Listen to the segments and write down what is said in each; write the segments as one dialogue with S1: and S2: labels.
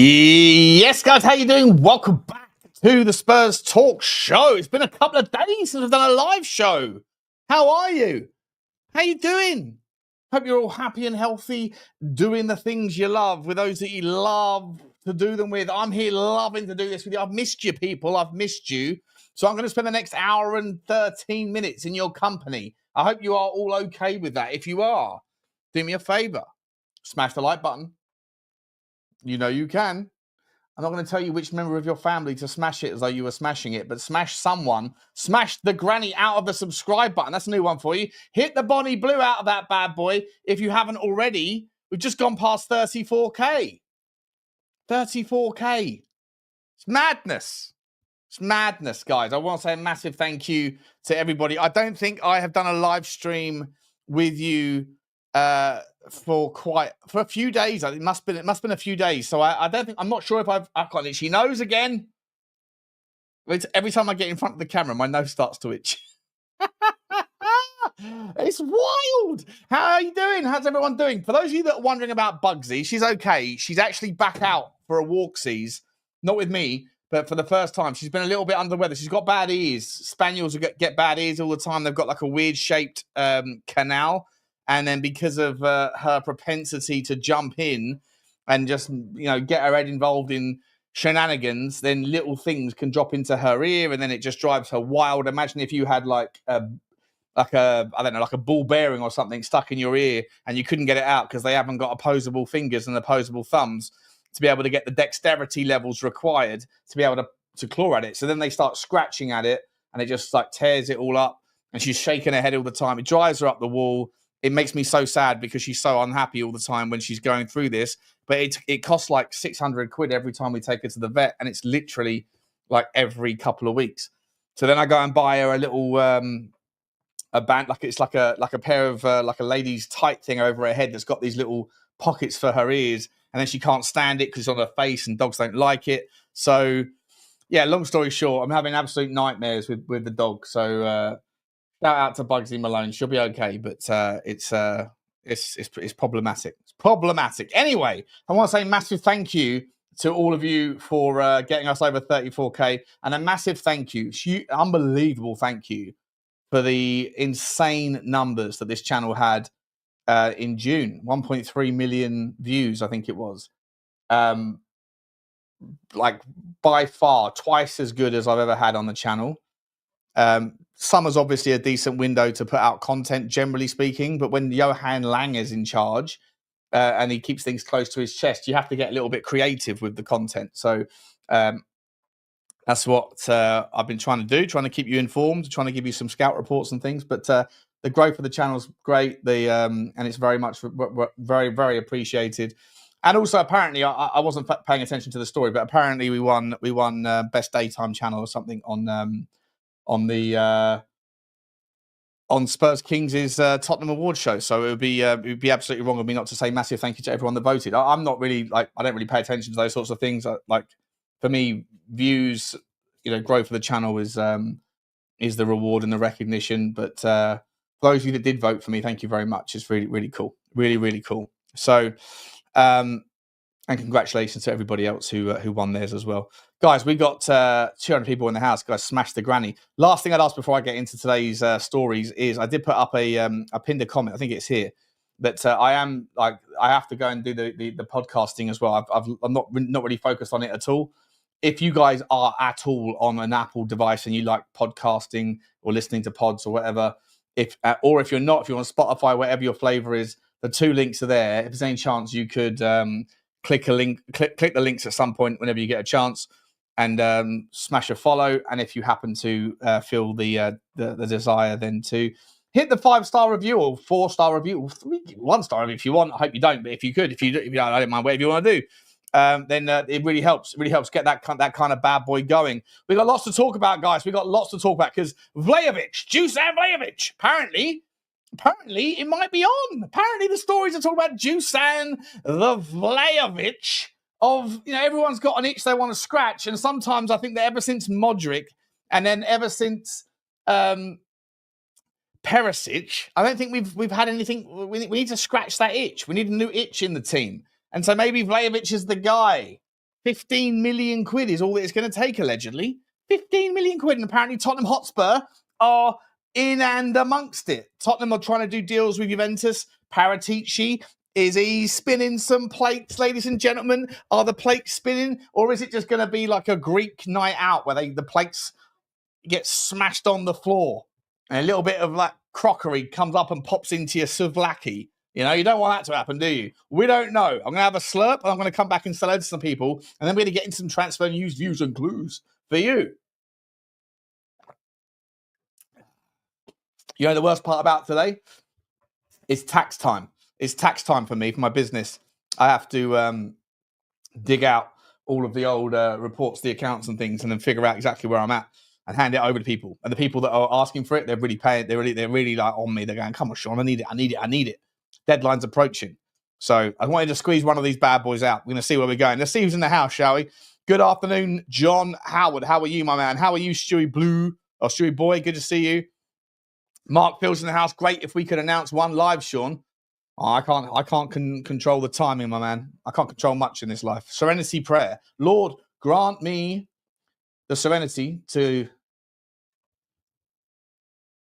S1: Yes, guys, how you doing? Welcome back to the Spurs Talk Show. It's been a couple of days since I've done a live show. How are you? How you doing? Hope you're all happy and healthy, doing the things you love with those that you love to do them with. I'm here loving to do this with you. I've missed you, people. I've missed you. So I'm going to spend the next hour and 13 minutes in your company. I hope you are all okay with that. If you are, do me a favor. Smash the like button. You know you can. I'm not going to tell you which member of your family to smash it as though you were smashing it, but smash someone. Smash the granny out of the subscribe button. That's a new one for you. Hit the Bonnie Blue out of that bad boy if you haven't already. We've just gone past 34K. 34K. It's madness. It's madness, guys. I want to say a massive thank you to everybody. I don't think I have done a live stream with you for a few days. It must have been a few days. So I don't think, I'm not sure if I can't itch. She knows again. Every time I get in front of the camera, my nose starts to itch. It's wild. How are you doing? How's everyone doing? For those of you that are wondering about Bugsy, she's okay. She's actually back out for a walksies. Not with me, but for the first time. She's been a little bit under the weather. She's got bad ears. Spaniels get bad ears all the time. They've got like a weird shaped canal. And then because of her propensity to jump in and just, get her head involved in shenanigans, then little things can drop into her ear and then it just drives her wild. Imagine if you had like a ball bearing or something stuck in your ear and you couldn't get it out because they haven't got opposable fingers and opposable thumbs to be able to get the dexterity levels required to be able to claw at it. So then they start scratching at it and it just like tears it all up and she's shaking her head all the time. It drives her up the wall. It makes me so sad because she's so unhappy all the time when she's going through this. But it costs like 600 quid every time we take her to the vet. And it's literally like every couple of weeks. So then I go and buy her a little a band, it's like a pair of like a lady's tight thing over her head that's got these little pockets for her ears. And then she can't stand it because it's on her face and dogs don't like it. So yeah, long story short, I'm having absolute nightmares with the dog. So shout out to Bugsy Malone. She'll be okay, but it's problematic. It's problematic. Anyway, I want to say a massive thank you to all of you for getting us over 34K, and a massive thank you, unbelievable thank you for the insane numbers that this channel had in June. 1.3 million views, I think it was. Like by far twice as good as I've ever had on the channel. Summer's obviously a decent window to put out content, generally speaking, but when Johan Lang is in charge and he keeps things close to his chest, you have to get a little bit creative with the content. So that's what I've been trying to do, trying to keep you informed, trying to give you some scout reports and things. But the growth of the channel is great, and it's very much very, very appreciated. And also, apparently, I wasn't paying attention to the story, but apparently we won best daytime channel or something on Spurs Kings' Tottenham Awards show. So it would be absolutely wrong of me not to say massive thank you to everyone that voted. I'm not really I don't really pay attention to those sorts of things. For me, views, growth of the channel is the reward and the recognition. But for those of you that did vote for me, thank you very much. It's really, really cool. Really, really cool. So and congratulations to everybody else who won theirs as well. Guys, we got 200 people in the house. Guys, smash the granny. Last thing I'd ask before I get into today's stories is I did put up I pinned a comment. I think it's here. That I have to go and do the podcasting as well. I'm not really focused on it at all. If you guys are at all on an Apple device and you like podcasting or listening to pods or whatever, if you're not, if you're on Spotify, whatever your flavor is, the two links are there. If there's any chance you could click the links at some point whenever you get a chance, and smash a follow. And if you happen to feel the desire, then to hit the 5-star review or 4-star review, or 1-star review if you want. I hope you don't, but if you could, if you don't, I don't mind whatever you want to do. Then it really helps. It really helps get that kind of bad boy going. We got lots to talk about, guys. We got lots to talk about because Vlähovic, Dusan Vlähovic, apparently it might be on. Apparently the stories are talking about Dusan the Vlähovic of, everyone's got an itch they want to scratch. And sometimes I think that ever since Modric and then ever since Perisic, I don't think we've had anything. We need to scratch that itch. We need a new itch in the team. And so maybe Vlähovic is the guy. 15 million quid is all that it's going to take, allegedly. 15 million quid. And apparently Tottenham Hotspur are in and amongst it. Tottenham are trying to do deals with Juventus. Paratici, is he spinning some plates, ladies and gentlemen? Are the plates spinning? Or is it just going to be like a Greek night out where the plates get smashed on the floor and a little bit of like crockery comes up and pops into your souvlaki? You know, you don't want that to happen, do you? We don't know. I'm going to have a slurp and I'm going to come back and say hello to some people, and then we're going to get into some transfer news, views, and clues for you. You know, the worst part about today is tax time. It's tax time for me, for my business. I have to dig out all of the old reports, the accounts and things, and then figure out exactly where I'm at and hand it over to people. And the people that are asking for it, they're really paying. They're really like on me. They're going, come on, Sean, I need it. Deadline's approaching. So I wanted to squeeze one of these bad boys out. We're going to see where we're going. Let's see who's in the house, shall we? Good afternoon, John Howard. How are you, my man? How are you, Stewie Blue? Or Stewie Boy, good to see you. Mark Phil's in the house. Great if we could announce one live, Sean. Oh, I can't control the timing, my man. I can't control much in this life. Serenity prayer. Lord, grant me the serenity to...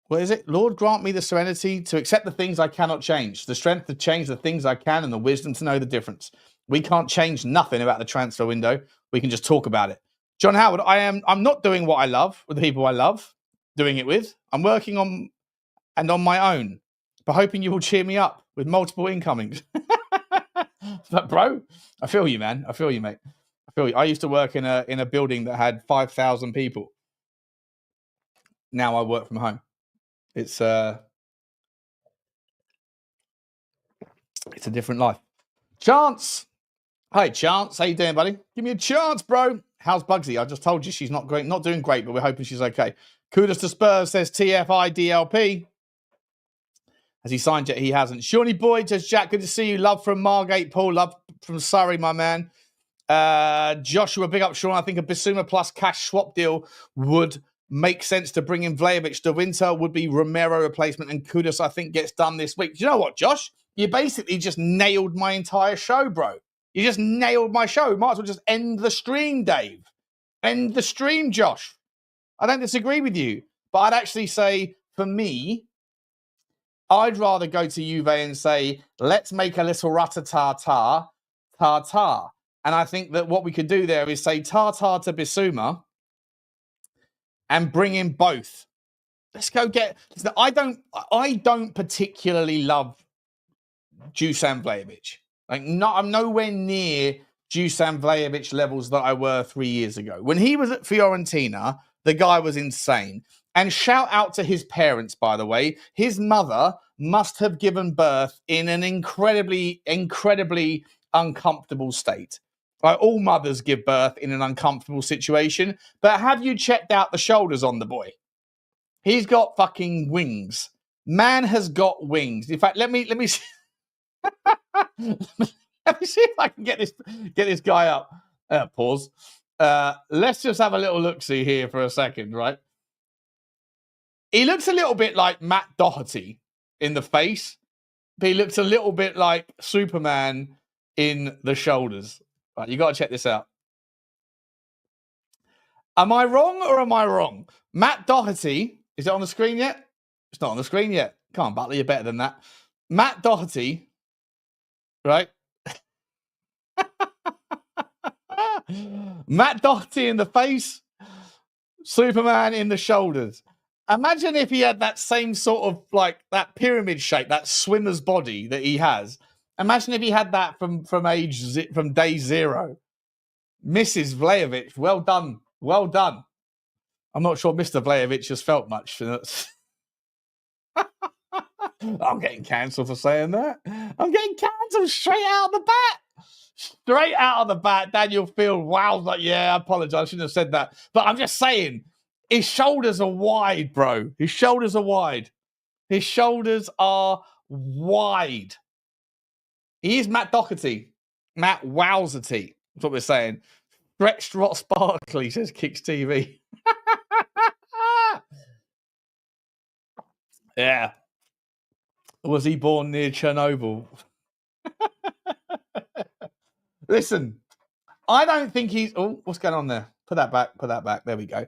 S1: What is it? Lord, grant me the serenity to accept the things I cannot change, the strength to change the things I can, and the wisdom to know the difference. We can't change nothing about the transfer window. We can just talk about it. John Howard, I'm not doing what I love with the people I love doing it with. I'm working on my own, but hoping you will cheer me up with multiple incomings. But bro, I feel you, man. I feel you, mate. I feel you. I used to work in a building that had 5,000 people. Now I work from home. It's a different life. Chance. Hi, Chance. How you doing, buddy? Give me a chance, bro. How's Bugsy? I just told you she's not great, not doing great, but we're hoping she's okay. Kudus to Spurs says TFIDLP. Has he signed yet? He hasn't. Shawnee Boyd says, Jack, good to see you. Love from Margate, Paul. Love from Surrey, my man. Joshua, big up, Sean. I think a Bissouma plus cash swap deal would make sense to bring in Vlähovic. The winter would be Romero replacement, and Kudus, I think, gets done this week. Do you know what, Josh? You basically just nailed my entire show, bro. You just nailed my show. Might as well just end the stream, Dave. End the stream, Josh. I don't disagree with you. But I'd actually say, for me, I'd rather go to Juve and say, let's make a little rat-a-ta-ta, ta-ta. And I think that what we could do there is say ta-ta to Bissouma and bring in both. Let's go get... I don't particularly love Dusan Vlähovic. I'm nowhere near Dusan Vlähovic levels that I were 3 years ago. When he was at Fiorentina, the guy was insane. And shout out to his parents, by the way. His mother must have given birth in an incredibly, incredibly uncomfortable state. Like, all mothers give birth in an uncomfortable situation. But have you checked out the shoulders on the boy? He's got fucking wings. Man has got wings. In fact, let me see. Let me see if I can get this guy up. Pause. Let's just have a little look-see here for a second, right? He looks a little bit like Matt Doherty in the face, but he looks a little bit like Superman in the shoulders. Right, you got to check this out. Am I wrong or am I wrong? Matt Doherty, is it on the screen yet? It's not on the screen yet. Come on, Butler, you're better than that. Matt Doherty, right? Matt Doherty in the face, Superman in the shoulders. Imagine if he had that same sort of, like, that pyramid shape, that swimmer's body that he has. Imagine if he had that from day zero. Mrs. Vlähovic, well done. Well done. I'm not sure Mr. Vlähovic has felt much. I'm getting cancelled for saying that. I'm getting cancelled straight out of the bat. Straight out of the bat. Daniel Field, wow. Like, yeah, I apologise. I shouldn't have said that. But I'm just saying, his shoulders are wide, bro. His shoulders are wide. His shoulders are wide. He is Matt Doherty. Matt Wowserty. That's what we're saying. Stretched Rot Sparkly, says Kicks TV. Yeah. Was he born near Chernobyl? Listen, I don't think he's... Oh, what's going on there? Put that back. Put that back. There we go.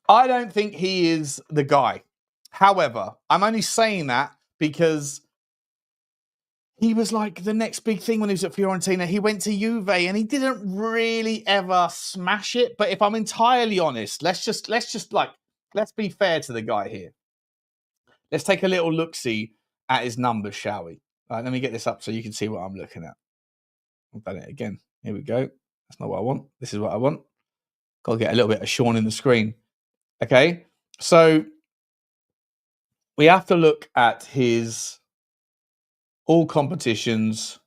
S1: I don't think he is the guy. However, I'm only saying that because he was like the next big thing when he was at Fiorentina. He went to Juve and he didn't really ever smash it. But if I'm entirely honest, let's be fair to the guy here. Let's take a little look-see at his numbers, shall we? All right, let me get this up so you can see what I'm looking at. I've done it again. Here we go. That's not what I want. This is what I want. Got to get a little bit of Sean in the screen. Okay, so we have to look at his all competitions.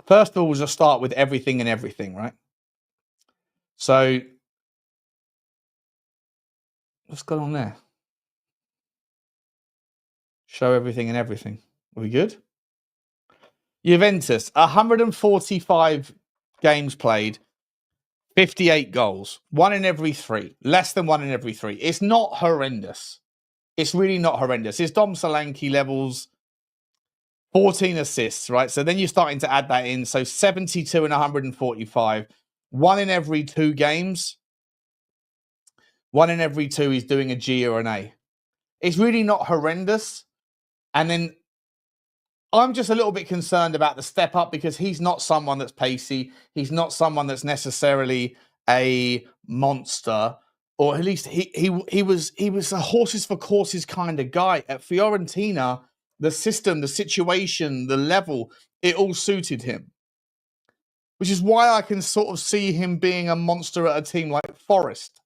S1: First of all, we'll just start with everything and everything, right? So, what's going on there? Show everything and everything. Are we good? Juventus, 145 games played, 58 goals, 1 in every 3, less than 1 in every 3. It's not horrendous. It's really not horrendous. His Dom Solanke levels, 14 assists, right? So then you're starting to add that in. So 72 and 145, 1 in every 2 games. 1 in every 2 he's doing a G or an A. It's really not horrendous. And then I'm just a little bit concerned about the step up because he's not someone that's pacey. He's not someone that's necessarily a monster, or at least he was a horses for courses kind of guy. At Fiorentina, the system, the situation, the level, it all suited him. Which is why I can sort of see him being a monster at a team like Forest.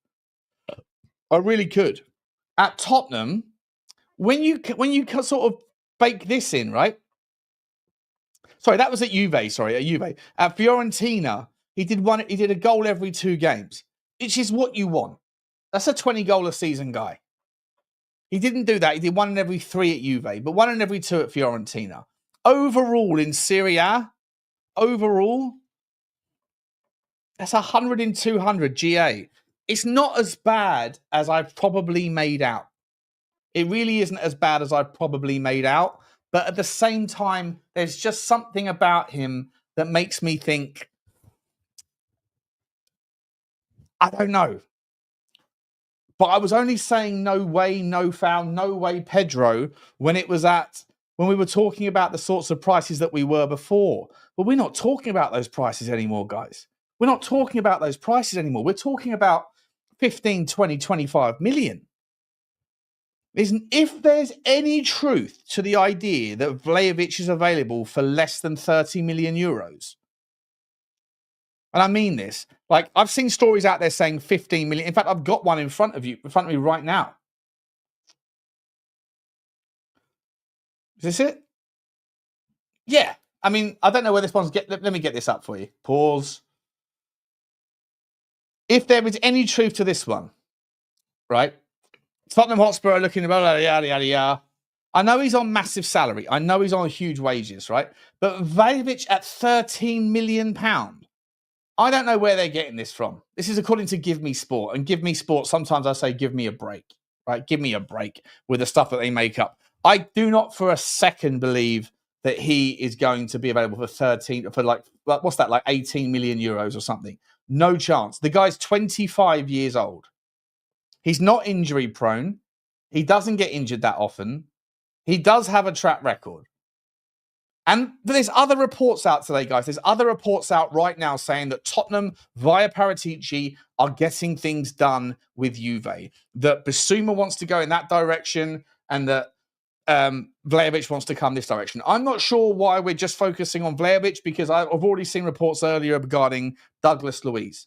S1: I really could. At Tottenham, when you sort of bake this in, right? Sorry, that was at Juve. Sorry, at Juve. At Fiorentina, he did a goal every 2 games, which is what you want. That's a 20-goal a season guy. He didn't do that. He did 1 in every 3 at Juve, but 1 in every 2 at Fiorentina. Overall in Serie A, that's 100 in 200 GA. It's not as bad as I've probably made out. It really isn't as bad as I've probably made out. But at the same time, there's just something about him that makes me think, I don't know. But I was only saying no way, no foul, no way, Pedro, when we were talking about the sorts of prices that we were before. But we're not talking about those prices anymore, guys. We're not talking about those prices anymore. We're talking about 15, 20, 25 million. If there's any truth to the idea that Vlähovic is available for less than 30 million euros, and I mean this, like I've seen stories out there saying 15 million. In fact, I've got one in front of me right now. Is this it? Yeah. I mean, I don't know where this one's let me get this up for you. Pause. If there is any truth to this one, right? Tottenham Hotspur are looking about yada, yada, yada. I know he's on massive salary. I know he's on huge wages, right? But Vlähovic at £13 million. I don't know where they're getting this from. This is according to Give Me Sport. And Give Me Sport, sometimes I say, give me a break, right? Give me a break with the stuff that they make up. I do not for a second believe that he is going to be available for 18 million euros or something. No chance. The guy's 25 years old. He's not injury prone. He doesn't get injured that often. He does have a track record. And there's other reports out today, guys. There's other reports out right now saying that Tottenham, via Paratici, are getting things done with Juve. That Bissouma wants to go in that direction and that Vlähovic wants to come this direction. I'm not sure why we're just focusing on Vlähovic because I've already seen reports earlier regarding Douglas Luiz.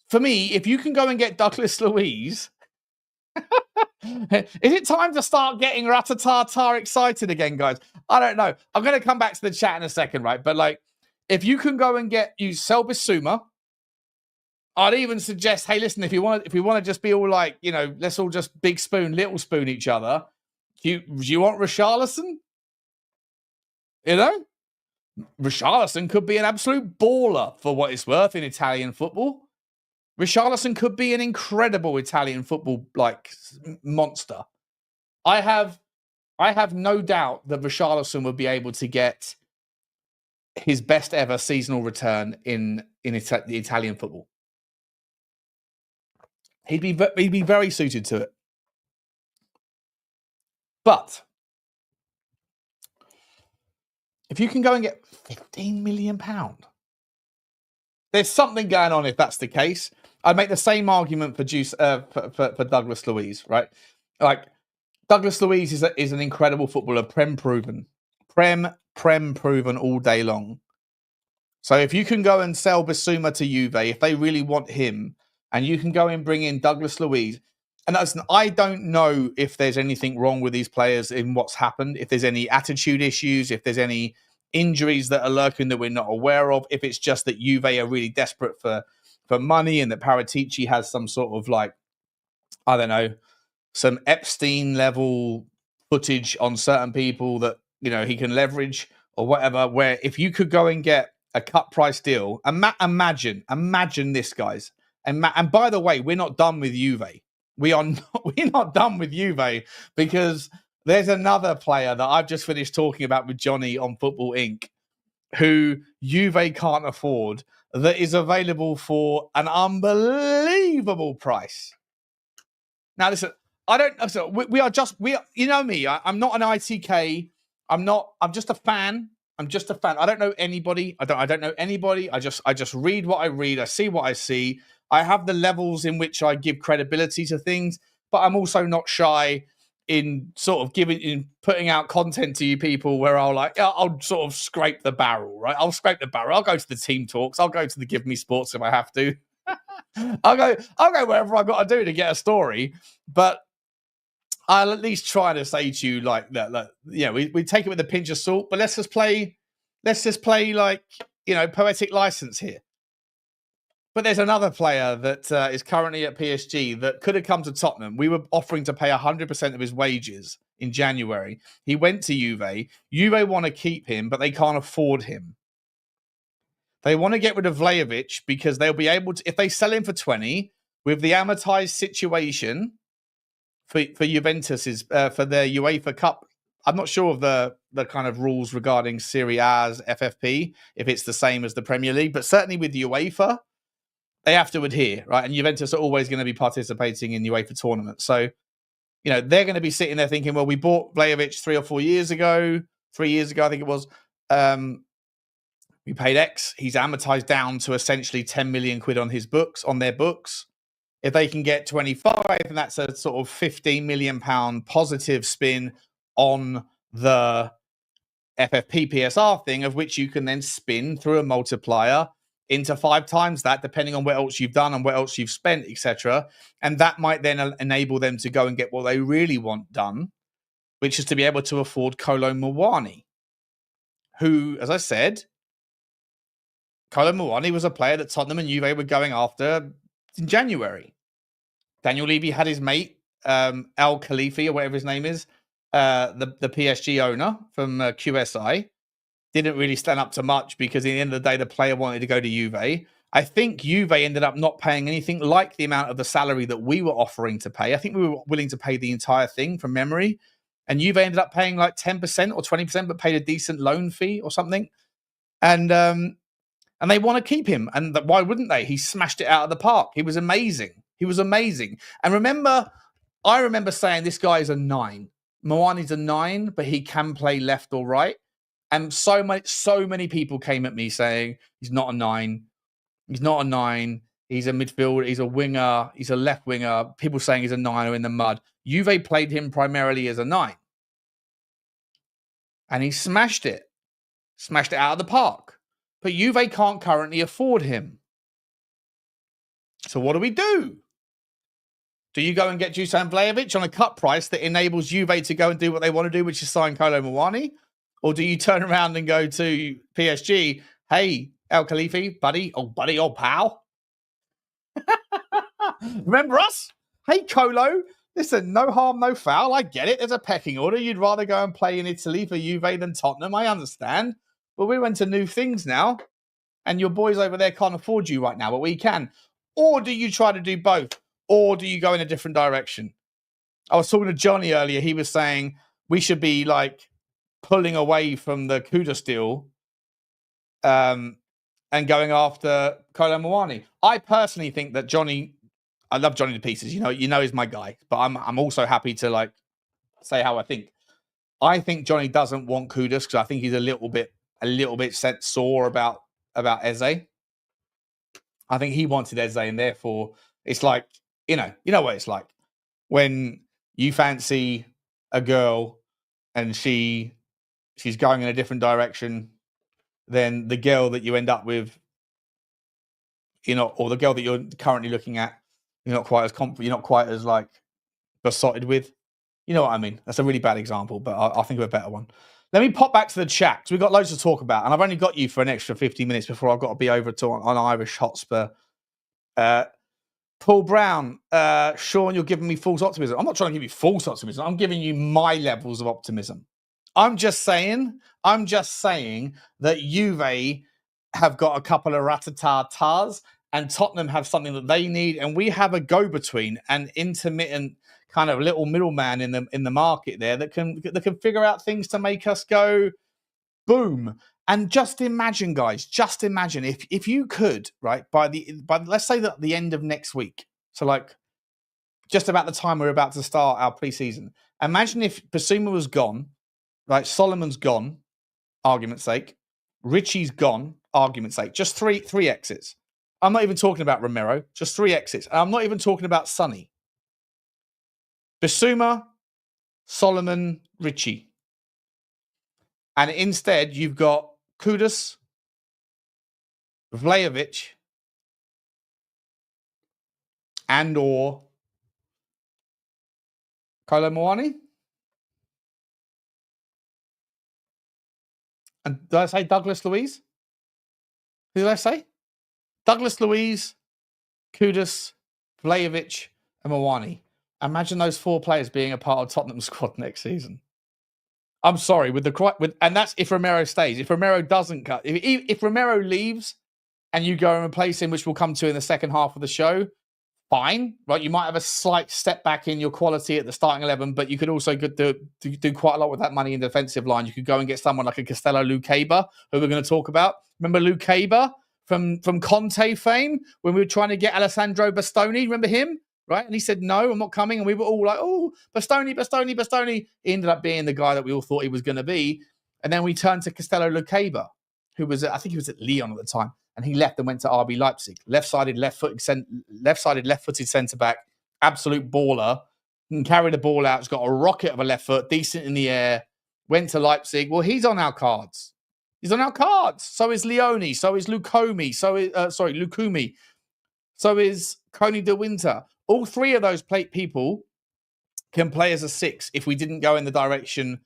S1: For me, if you can go and get Douglas Luiz, is it time to start getting Ratatata excited again, guys? I don't know. I'm going to come back to the chat in a second, right? But like, if you can go and sell Bissouma, I'd even suggest, hey, listen, if we want to just be all like, let's all just big spoon, little spoon each other. Do you want Richalison? Richalison could be an absolute baller for what it's worth in Italian football. Richalison could be an incredible Italian football monster. I have no doubt that Richalison would be able to get his best ever seasonal return in the Italian football. He'd be very suited to it. But if you can go and get £15 million, there's something going on if that's the case. I'd make the same argument for Douglas Luiz, right? Like, Douglas Luiz is an incredible footballer, Prem proven all day long. So if you can go and sell Bissouma to Juve, if they really want him, and you can go and bring in Douglas Luiz, and I don't know if there's anything wrong with these players in what's happened, if there's any attitude issues, if there's any injuries that are lurking that we're not aware of, if it's just that Juve are really desperate for money and that Paratici has some sort of like, I don't know, some Epstein level footage on certain people that, you know, he can leverage or whatever, where if you could go and get a cut price deal, imagine this, guys. And by the way, we're not done with Juve. We're not done with Juve, because there's another player that I've just finished talking about with Johnny on Football Inc., who Juve can't afford, that is available for an unbelievable price. Now, listen, you know me, I'm not an ITK. I'm just a fan. I don't know anybody. I don't know anybody. I just read what I read. I see what I see. I have the levels in which I give credibility to things, but I'm also not shy in sort of putting out content to you people where I'll sort of scrape the barrel, right? I'll scrape the barrel. I'll go to the team talks. I'll go to the Give Me Sports if I have to. I'll go wherever I've got to do to get a story, but I'll at least try to say to you like that. Like, yeah, we take it with a pinch of salt, but let's just play like, you know, poetic license here. But there's another player that is currently at PSG that could have come to Tottenham. We were offering to pay 100% of his wages in January. He went to Juve. Juve want to keep him, but they can't afford him. They want to get rid of Vlähovic because they'll be able to, if they sell him for 20, with the amortized situation for Juventus for their UEFA Cup. I'm not sure of the kind of rules regarding Serie A's FFP, if it's the same as the Premier League, but certainly with UEFA, they have to adhere, right? And Juventus are always going to be participating in UEFA tournaments. So, you know, they're going to be sitting there thinking, well, we bought Vlähovic 3 years ago, I think it was. We paid X. He's amortized down to essentially 10 million quid on their books. If they can get 25, and that's a sort of 15 million pound positive spin on the FFP PSR thing, of which you can then spin through a multiplier into 5 times that, depending on what else you've done and what else you've spent, etc. And that might then enable them to go and get what they really want done, which is to be able to afford Kolo Muani, who, as I said, Kolo Muani was a player that Tottenham and Juve were going after in January. Daniel Levy had his mate, Al Khalifi, or whatever his name is, the PSG owner from QSI, didn't really stand up to much because at the end of the day, the player wanted to go to Juve. I think Juve ended up not paying anything like the amount of the salary that we were offering to pay. I think we were willing to pay the entire thing from memory. And Juve ended up paying like 10% or 20%, but paid a decent loan fee or something. And they want to keep him. And why wouldn't they? He smashed it out of the park. He was amazing. And I remember saying this guy is a 9. Muani's a 9, but he can play left or right. And so many people came at me saying he's not a 9. He's not a 9. He's a midfielder. He's a winger. He's a left winger. People saying he's a 9 are in the mud. Juve played him primarily as a 9. And he smashed it out of the park. But Juve can't currently afford him. So what do we do? Do you go and get Dusan Vlähovic on a cut price that enables Juve to go and do what they want to do, which is sign Kolo Muani? Or do you turn around and go to PSG, hey, El Khalifi, buddy, old pal? Remember us? Hey, Kolo, listen, no harm, no foul. I get it. There's a pecking order. You'd rather go and play in Italy for Juve than Tottenham. I understand. But we went to new things now. And your boys over there can't afford you right now, but we can. Or do you try to do both? Or do you go in a different direction? I was talking to Johnny earlier. He was saying we should be like pulling away from the Kudus deal and going after Kolo Muani. I personally think that Johnny, I love Johnny to pieces. You know he's my guy, but I'm also happy to like say how I think. I think Johnny doesn't want Kudus because I think he's a little bit sore about Eze. I think he wanted Eze, and therefore it's like you know what it's like when you fancy a girl and she's going in a different direction than the girl that you end up with, or the girl that you're currently looking at. You're not quite as confident. You're not quite as like besotted with. You know what I mean? That's a really bad example, but I'll think of a better one. Let me pop back to the chat because we've got loads to talk about, and I've only got you for an extra 50 minutes before I've got to be over to on Irish Hotspur. Paul Brown, Sean, you're giving me false optimism. I'm not trying to give you false optimism. I'm giving you my levels of optimism. I'm just saying that Juve have got a couple of rat-a-tat-tars and Tottenham have something that they need, and we have a go-between, an intermittent kind of little middleman in the market there that can figure out things to make us go boom. And just imagine, guys, if you could, right, by let's say that the end of next week, so like just about the time we're about to start our preseason, imagine if Bissouma was gone, right, Solomon's gone, argument's sake, Richie's gone, argument's sake, just three exits. I'm not even talking about Romero, just 3 exits. And I'm not even talking about Sonny. Bissouma, Solomon, Richie. And instead, you've got Kudus, Vlähovic, and or Kolo Muani. And did I say Douglas Luiz? Who did I say? Douglas Luiz, Kudus, Vlähovic, and Muani. Imagine those 4 players being a part of Tottenham's squad next season. I'm sorry, and that's if Romero stays. If Romero doesn't cut, if Romero leaves and you go and replace him, which we'll come to in the second half of the show, fine, right? You might have a slight step back in your quality at the starting 11, but you could also do quite a lot with that money in the defensive line. You could go and get someone like a Castello Lucaba, who we're going to talk about. Remember Lucaba from Conte fame when we were trying to get Alessandro Bastoni? Remember him? Right? And he said, no, I'm not coming. And we were all like, oh, Bastoni. He ended up being the guy that we all thought he was going to be. And then we turned to Castello Lucaba, who was, I think he was at Lyon at the time. And he left and went to RB Leipzig. Left-sided, left-footed centre-back, absolute baller. Can carry the ball out. He's got a rocket of a left foot, decent in the air. Went to Leipzig. Well, he's on our cards. So is Leone. So is Lukumi. Lukumi. So is Coney de Winter. All 3 of those people can play as a 6 if we didn't go in the direction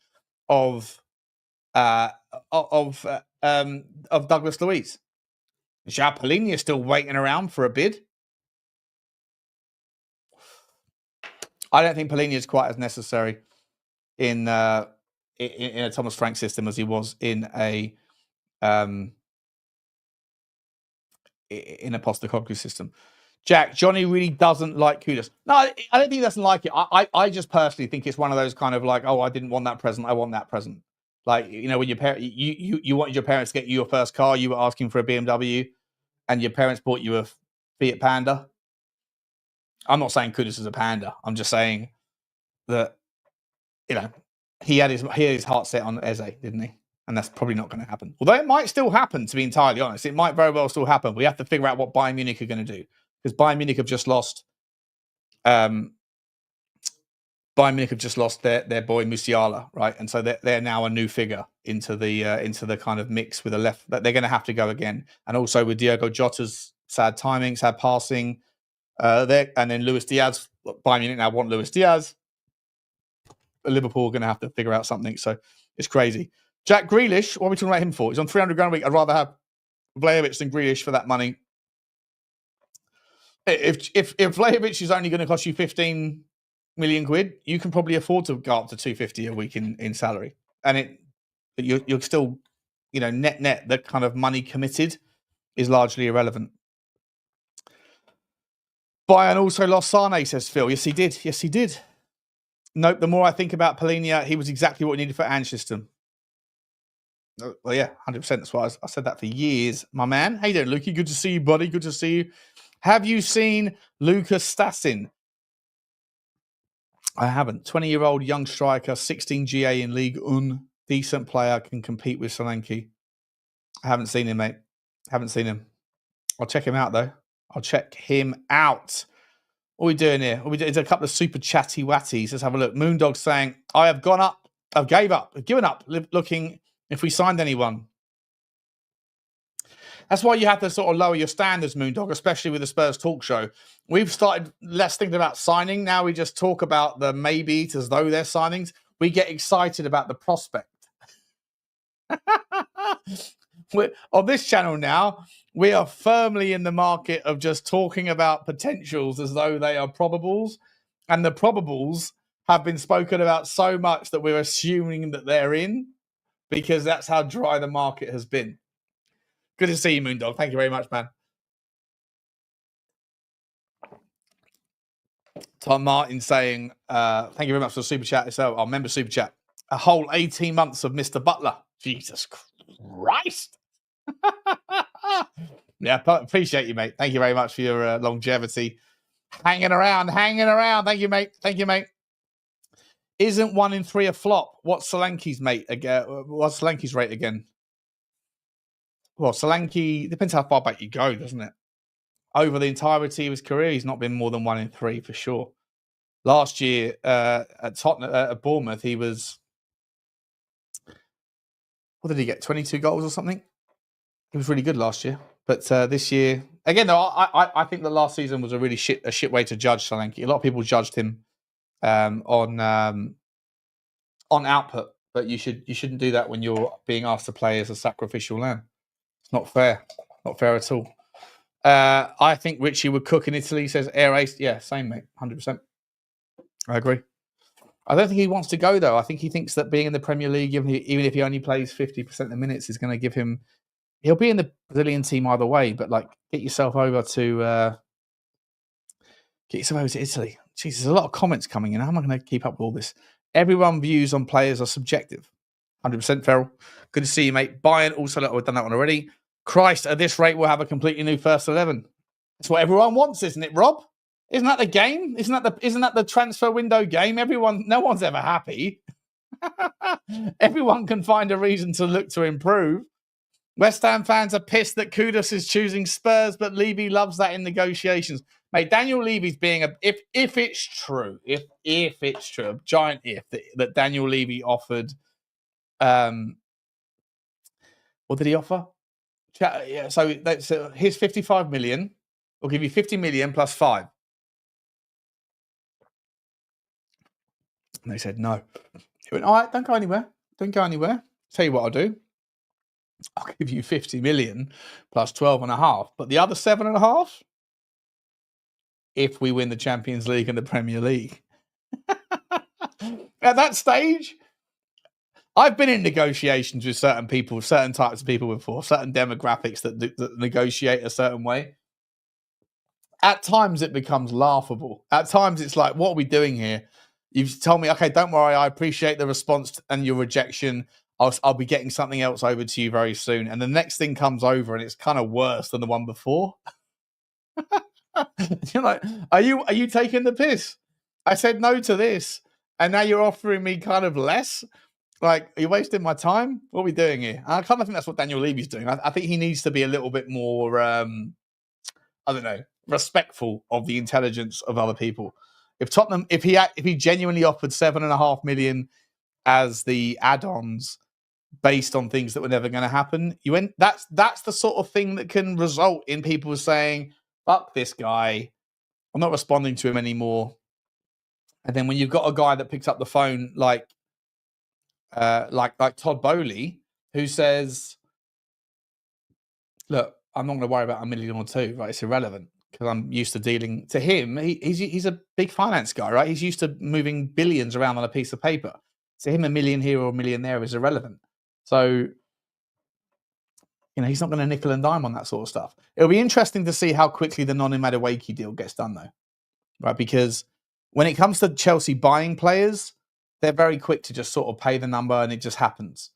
S1: of Douglas Luiz. João Palhinha is still waiting around for a bid. I don't think Palhinha is quite as necessary in a Thomas Frank system as he was in a Postecoglou system. Jack, Johnny really doesn't like Kudus. No, I don't think he doesn't like it. I just personally think it's one of those kind of like, oh, I didn't want that present, I want that present. Like, when your parent, you wanted your parents to get you your first car, you were asking for a BMW, and your parents bought you a Fiat Panda. I'm not saying Kudus is a panda. I'm just saying that, he had his heart set on Eze, didn't he? And that's probably not going to happen. Although it might still happen, to be entirely honest. It might very well still happen. We have to figure out what Bayern Munich are going to do. Because Bayern Munich have just lost their boy Musiala, right? And so they're now a new figure into the kind of mix with the left. They're going to have to go again. And also with Diogo Jota's sad timing, sad passing. And then Luis Diaz. Bayern Munich now want Luis Diaz. Liverpool are going to have to figure out something. So it's crazy. Jack Grealish, what are we talking about him for? He's on 300 grand a week. I'd rather have Vlähovic than Grealish for that money. If Vlähovic is only going to cost you 15 million quid, you can probably afford to go up to 250 a week in salary. And you're still, net, the kind of money committed is largely irrelevant. Bayern also lost Sane, says Phil. Yes, he did. Nope, the more I think about Palhinha, he was exactly what we needed for Ange system. Well, yeah, 100%. That's why I said that for years. My man. How you doing, Lukey? Good to see you, buddy. Good to see you. Have you seen Lucas Stassin? I haven't. 20-year-old young striker, 16 GA in League Un. Decent player, can compete with Solanke. I haven't seen him, mate. Haven't seen him. I'll check him out, though. I'll check him out. What are we doing here? It's a couple of super chatty watties. Let's have a look. Moondog saying, I have gone up. I've given up looking if we signed anyone. That's why you have to sort of lower your standards, Moondog, especially with the Spurs talk show. We've started less thinking about signing. Now we just talk about the maybe as though they're signings. We get excited about the prospect. On this channel now, we are firmly in the market of just talking about potentials as though they are probables. And the probables have been spoken about so much that we're assuming that they're in because that's how dry the market has been. Good to see you, Moondog. Thank you very much, man. Tom Martin saying, thank you very much for the super chat. So I'll remember super chat. A whole 18 months of Mr. Butler. Jesus Christ. Yeah, appreciate you, mate. Thank you very much for your longevity. Hanging around. Thank you, mate. Isn't 1 in 3 a flop? What's Solanke's rate again? Well, Solanke, depends how far back you go, doesn't it? Over the entirety of his career, he's not been more than 1 in 3 for sure. Last year at Tottenham, at Bournemouth, he was, what did he get? 22 goals or something? He was really good last year. But this year, again, though, I think the last season was a really shit way to judge Solanke. A lot of people judged him on output, but you shouldn't do that when you're being asked to play as a sacrificial lamb. It's not fair. Not fair at all. I think Richie would cook in Italy, says Air Ace. Yeah, same, mate. 100%. I agree. I don't think he wants to go, though. I think he thinks that being in the Premier League, even if he only plays 50% of the minutes, is going to give him... He'll be in the Brazilian team either way, but like get yourself over to Italy. Jeez, there's a lot of comments coming in. How am I going to keep up with all this? Everyone's views on players are subjective. 100%, Ferrell. Good to see you, mate. Bayern also, we've done that one already. Christ, at this rate, we'll have a completely new first 11. That's what everyone wants, isn't it, Rob? Isn't that the game? Isn't that the transfer window game? No one's ever happy. Everyone can find a reason to look to improve. West Ham fans are pissed that Kudus is choosing Spurs, but Levy loves that in negotiations. Mate, Daniel Levy's being if it's true, if it's true, a giant if that Daniel Levy offered. What did he offer? Yeah, so here's 55 million. We'll give you 50 million plus 5. And they said no. He went, all right, don't go anywhere. Tell you what I'll do. I'll give you 50 million plus 12.5. But the other 7.5, if we win the Champions League and the Premier League. At that stage, I've been in negotiations with certain people, certain types of people before, certain demographics that negotiate a certain way. At times, it becomes laughable. At times, it's like, what are we doing here? You've told me, okay, don't worry, I appreciate the response and your rejection. I'll be getting something else over to you very soon. And the next thing comes over and it's kind of worse than the one before. You're like, are you taking the piss? I said no to this. And now you're offering me kind of less? Like, are you wasting my time? What are we doing here? I kind of think that's what Daniel Levy's doing. I think he needs to be a little bit more, I don't know, respectful of the intelligence of other people. If Tottenham, if he genuinely offered 7.5 million as the add-ons, based on things that were never going to happen, that's the sort of thing that can result in people saying, fuck this guy, I'm not responding to him anymore. And then when you've got a guy that picks up the phone like Todd Bowley, who says, look, I'm not going to worry about $1 million or $2 million, right? It's irrelevant because I'm used to dealing to him. He's a big finance guy, right? He's used to moving billions around on a piece of paper. To him, $1 million here or $1 million there is irrelevant. So, he's not going to nickel and dime on that sort of stuff. It'll be interesting to see how quickly the Noni Madueke deal gets done, though, right? Because when it comes to Chelsea buying players, they're very quick to just sort of pay the number and it just happens.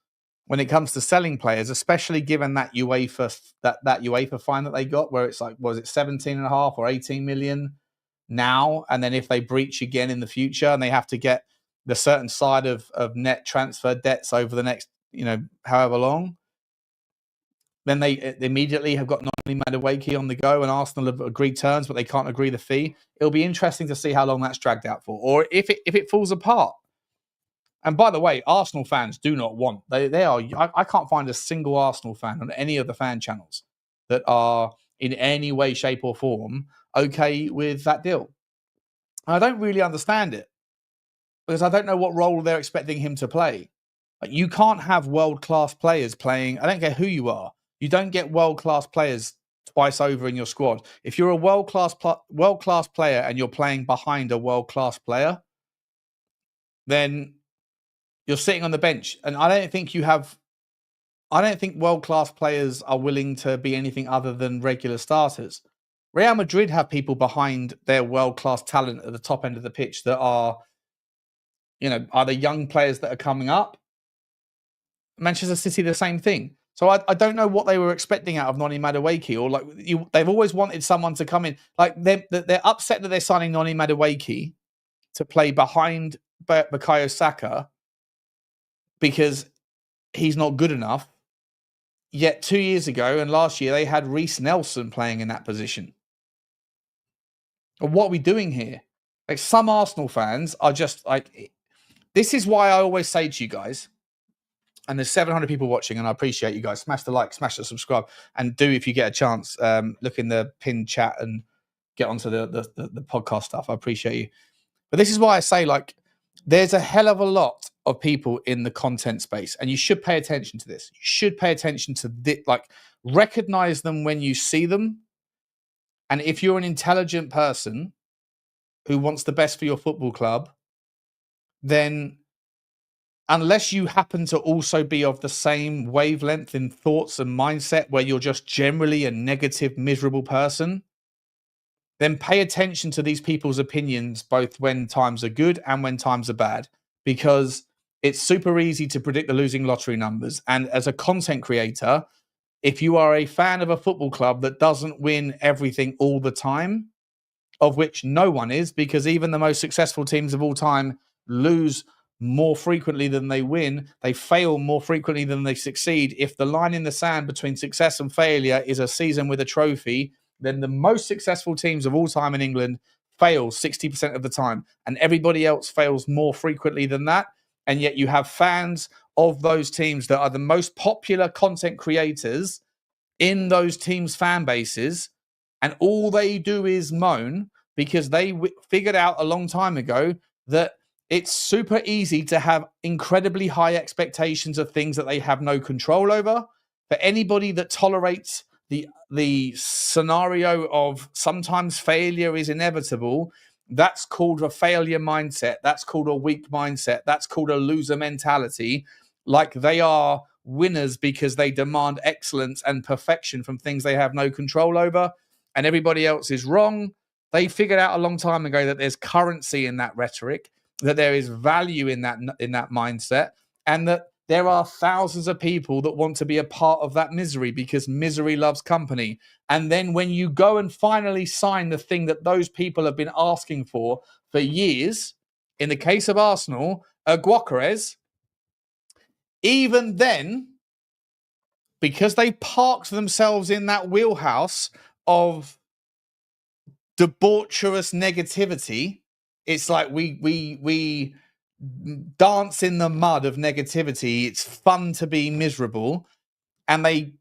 S1: when it comes to selling players, especially given that UEFA fine that they got, where it's like, was it 17.5 or 18 million now? And then if they breach again in the future and they have to get the certain side of net transfer debts over the next, however long, then they immediately have got Noni Madueke on the go, and Arsenal have agreed terms, but they can't agree the fee. It'll be interesting to see how long that's dragged out for, or if it falls apart. And by the way, Arsenal fans do not want, they are, I can't find a single Arsenal fan on any of the fan channels that are in any way, shape or form okay with that deal. And I don't really understand it, because I don't know what role they're expecting him to play. Like, you can't have world-class players playing, I don't care who you are, you don't get world-class players twice over in your squad. If you're a world-class player and you're playing behind a world-class player, then you're sitting on the bench. And I don't think world-class players are willing to be anything other than regular starters. Real Madrid have people behind their world-class talent at the top end of the pitch that are, either young players that are coming up. Manchester City, the same thing. So I don't know what they were expecting out of Noni Madueke, or they've always wanted someone to come in. Like, they're upset that they're signing Noni Madueke to play behind Bukayo Saka because he's not good enough. Yet 2 years ago and last year, they had Reece Nelson playing in that position. What are we doing here? Like, some Arsenal fans are just like, this is why I always say to you guys, and there's 700 people watching, and I appreciate you guys. Smash the like, smash the subscribe, and do, if you get a chance, look in the pinned chat and get onto the podcast stuff. I appreciate you. But this is why I say, like, there's a hell of a lot of people in the content space, and you should pay attention to this. You should pay attention to this, like, recognize them when you see them. And if you're an intelligent person who wants the best for your football club, then unless you happen to also be of the same wavelength in thoughts and mindset where you're just generally a negative, miserable person, then pay attention to these people's opinions, both when times are good and when times are bad, because it's super easy to predict the losing lottery numbers. And as a content creator, if you are a fan of a football club that doesn't win everything all the time, of which no one is, because even the most successful teams of all time lose more frequently than they win, they fail more frequently than they succeed. If the line in the sand between success and failure is a season with a trophy, then the most successful teams of all time in England fail 60% of the time, and everybody else fails more frequently than that. And yet you have fans of those teams that are the most popular content creators in those teams' fan bases, and all they do is moan because they figured out a long time ago that it's super easy to have incredibly high expectations of things that they have no control over. For anybody that tolerates the scenario of sometimes failure is inevitable, that's called a failure mindset. That's called a weak mindset. That's called a loser mentality. Like, they are winners because they demand excellence and perfection from things they have no control over, and everybody else is wrong. They figured out a long time ago that there's currency in that rhetoric, that there is value in that mindset, and that there are thousands of people that want to be a part of that misery because misery loves company. And then when you go and finally sign the thing that those people have been asking for years, in the case of Arsenal, Gyökeres, even then, because they parked themselves in that wheelhouse of debaucherous negativity, it's like we dance in the mud of negativity. It's fun to be miserable. And they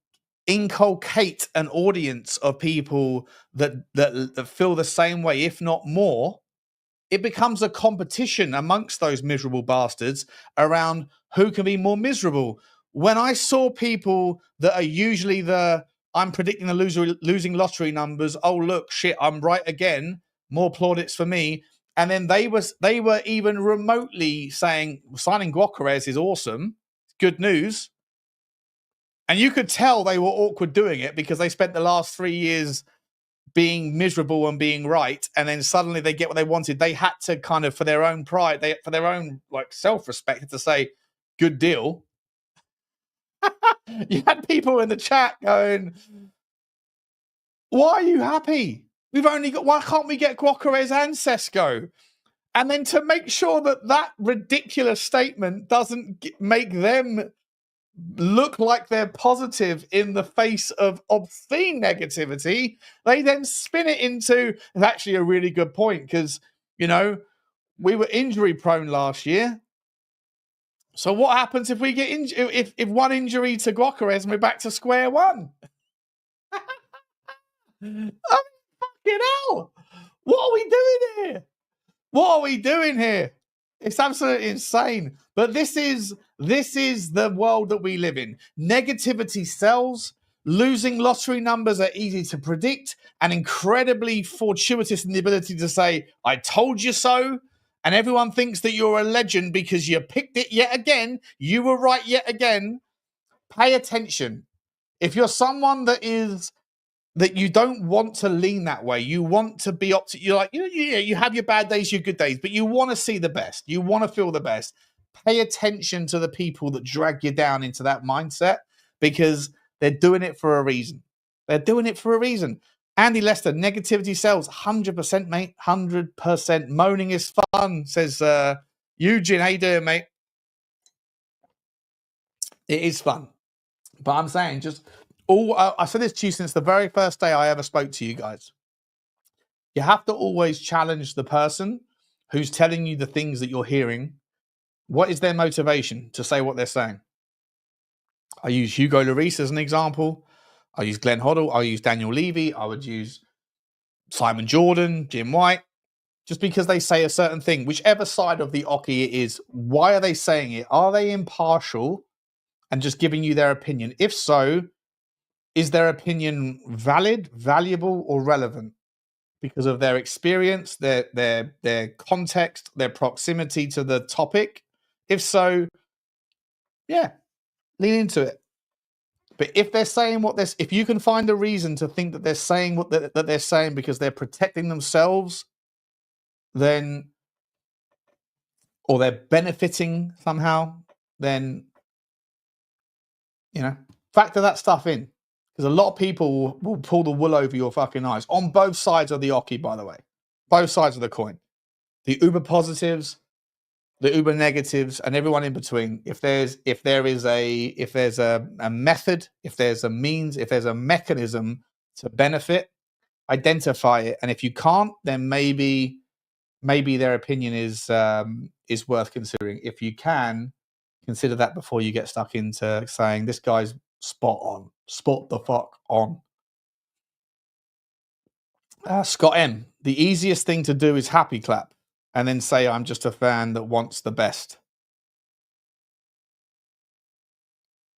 S1: inculcate an audience of people that feel the same way, if not more. It becomes a competition amongst those miserable bastards around who can be more miserable. When I saw people that are usually I'm predicting the losing lottery numbers, oh, look, shit, I'm right again, more plaudits for me. And then they were even remotely saying signing Gyökeres is awesome, good news. And you could tell they were awkward doing it because they spent the last 3 years being miserable and being right, and then suddenly they get what they wanted. They had to kind of, for their own pride, for their own like self-respect, to say, good deal. You had people in the chat going, why are you happy? We've only got, why can't we get Gyökeres and Sesko? And then to make sure that that ridiculous statement doesn't make them look like they're positive in the face of obscene negativity, they then spin it into, it's actually a really good point because, you know, we were injury prone last year. So what happens if we get if one injury to Gyökeres and we're back to square one? I mean, fucking hell! What are we doing here? What are we doing here? It's absolutely insane. But this is the world that we live in. Negativity sells. Losing lottery numbers are easy to predict and incredibly fortuitous in the ability to say, I told you so. And everyone thinks that you're a legend because you picked it yet again. You were right yet again. Pay attention. If you're someone that you don't want to lean that way, you want to be you're like, you have your bad days, your good days, but you want to see the best. You want to feel the best. Pay attention to the people that drag you down into that mindset because they're doing it for a reason. They're doing it for a reason. Andy Lester, negativity sells. 100%, mate. 100%. Moaning is fun, says Eugene. How you doing, mate? It is fun. But I'm saying I said this to you since the very first day I ever spoke to you guys. You have to always challenge the person who's telling you the things that you're hearing. What is their motivation to say what they're saying? I use Hugo Lloris as an example. I use Glenn Hoddle. I use Daniel Levy. I would use Simon Jordan, Jim White. Just because they say a certain thing, whichever side of the oche it is, why are they saying it? Are they impartial and just giving you their opinion? If so, is their opinion valid, valuable, or relevant? Because of their experience, their context, their proximity to the topic. If so, yeah, lean into it. But if they're saying if you can find a reason to think that they're saying that they're saying because they're protecting themselves, then, or they're benefiting somehow, then, factor that stuff in. Because a lot of people will pull the wool over your fucking eyes on both sides of the oche, by the way. Both sides of the coin. The uber positives, the uber negatives, and everyone in between. If there's a method, if there's a means, if there's a mechanism to benefit, identify it. And if you can't, then maybe their opinion is worth considering. If you can, consider that before you get stuck into saying this guy's spot on. Spot the fuck on. Scott M. The easiest thing to do is happy clap and then say I'm just a fan that wants the best.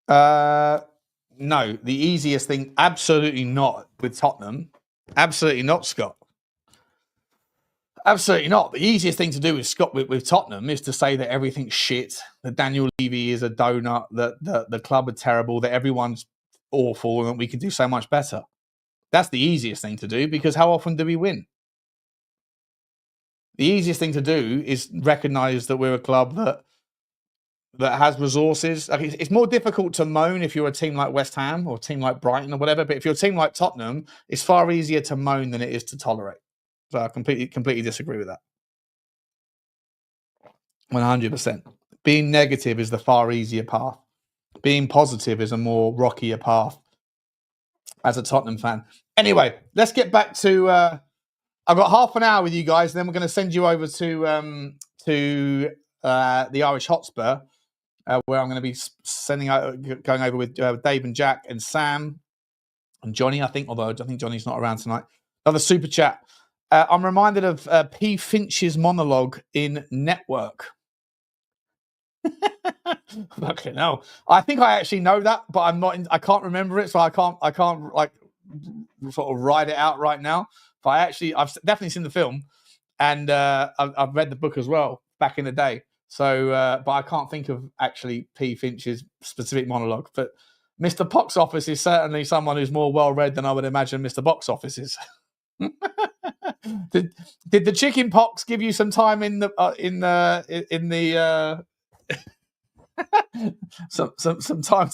S1: No, the easiest thing, absolutely not with Tottenham. Absolutely not, Scott. Absolutely not. The easiest thing to do with Tottenham is to say that everything's shit, that Daniel Levy is a donut, that the club are terrible, that everyone's awful, and that we can do so much better. That's the easiest thing to do because how often do we win? The easiest thing to do is recognise that we're a club that has resources. Like it's more difficult to moan if you're a team like West Ham or a team like Brighton or whatever, but if you're a team like Tottenham, it's far easier to moan than it is to tolerate. So I completely disagree with that. 100%. Being negative is the far easier path. Being positive is a more rockier path as a Tottenham fan. Anyway, let's get back to... I've got half an hour with you guys, and then we're going to send you over to the Irish Hotspur, where I'm going to be going over with Dave and Jack and Sam and Johnny, I think, although I think Johnny's not around tonight. Another super chat. I'm reminded of P. Finch's monologue in Network. Fucking hell. I think I actually know that, but I can't remember it, so I can't like sort of write it out right now. But I've definitely seen the film, and I've read the book as well back in the day. So, but I can't think of actually P. Finch's specific monologue. But Mr. Box Office is certainly someone who's more well read than I would imagine Mr. Box Office is. Did the chicken pox give you some time in the some time?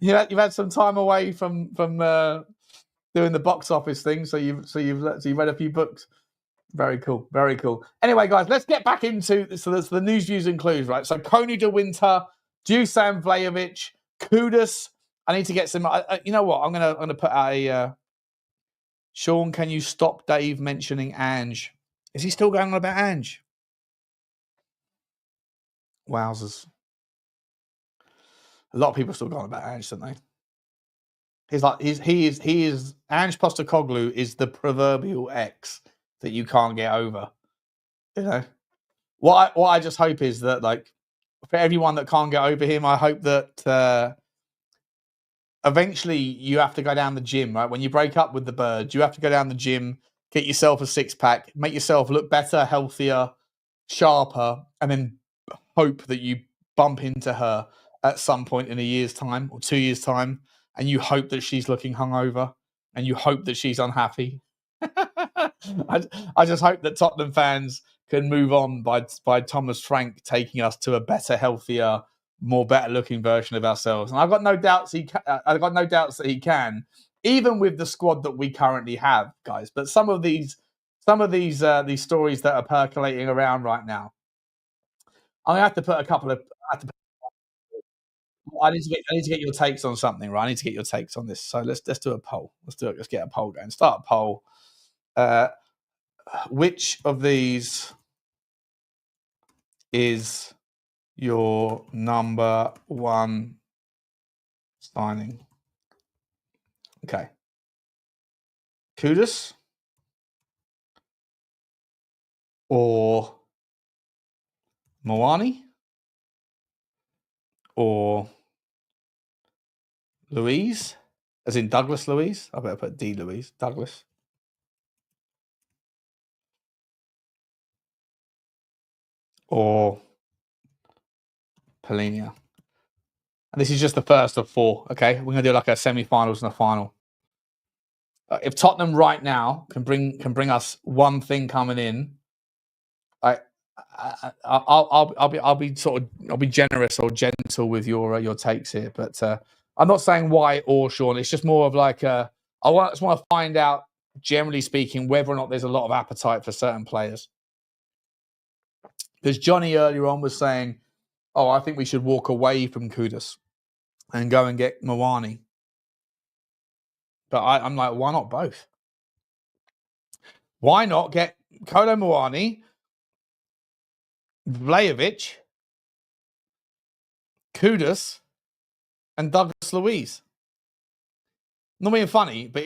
S1: You've had some time away from doing the box office thing, so you've read a few books. Very cool, very cool. Anyway, guys, let's get back into the news, views, and clues, right? So Koni de Winter, Dusan Vlähovic, Kudus. I need to get some. You know what? I'm gonna put out a. Sean, can you stop Dave mentioning Ange? Is he still going on about Ange? Wowzers! A lot of people are still going on about Ange, don't they? He is Ange Postecoglou is the proverbial ex that you can't get over. You know, what I just hope is that, like, for everyone that can't get over him, I hope that eventually you have to go down the gym, right? When you break up with the birds, you have to go down the gym, get yourself a 6-pack, make yourself look better, healthier, sharper, and then hope that you bump into her at some point in a year's time or 2 years' time, and you hope that she's looking hungover, and you hope that she's unhappy. I just hope that Tottenham fans can move on by Thomas Frank taking us to a better, healthier, more better-looking version of ourselves. And I've got no doubts that he can, even with the squad that we currently have, guys. But some of these stories that are percolating around right now, I'm gonna have to put a couple of. I need to get your takes on something, right? I need to get your takes on this. So let's do a poll. Let's get a poll going. Start a poll. Which of these is your number one signing? Okay. Kudus or Moani or Louise, as in Douglas Louise. I better put D Louise. Douglas. Or Polinia. And this is just the first of 4, okay? We're going to do like a semi-finals and a final. If Tottenham right now can bring us one thing coming in, I'll be generous or gentle with your takes here, but I'm not saying why or Sean. It's just more of like I just want to find out, generally speaking, whether or not there's a lot of appetite for certain players. Because Johnny earlier on was saying, "Oh, I think we should walk away from Kudus and go and get Moani." But I'm like, why not both? Why not get Kolo Moani, Vlähovic, Kudus, and Douglas Luiz? Not being funny, but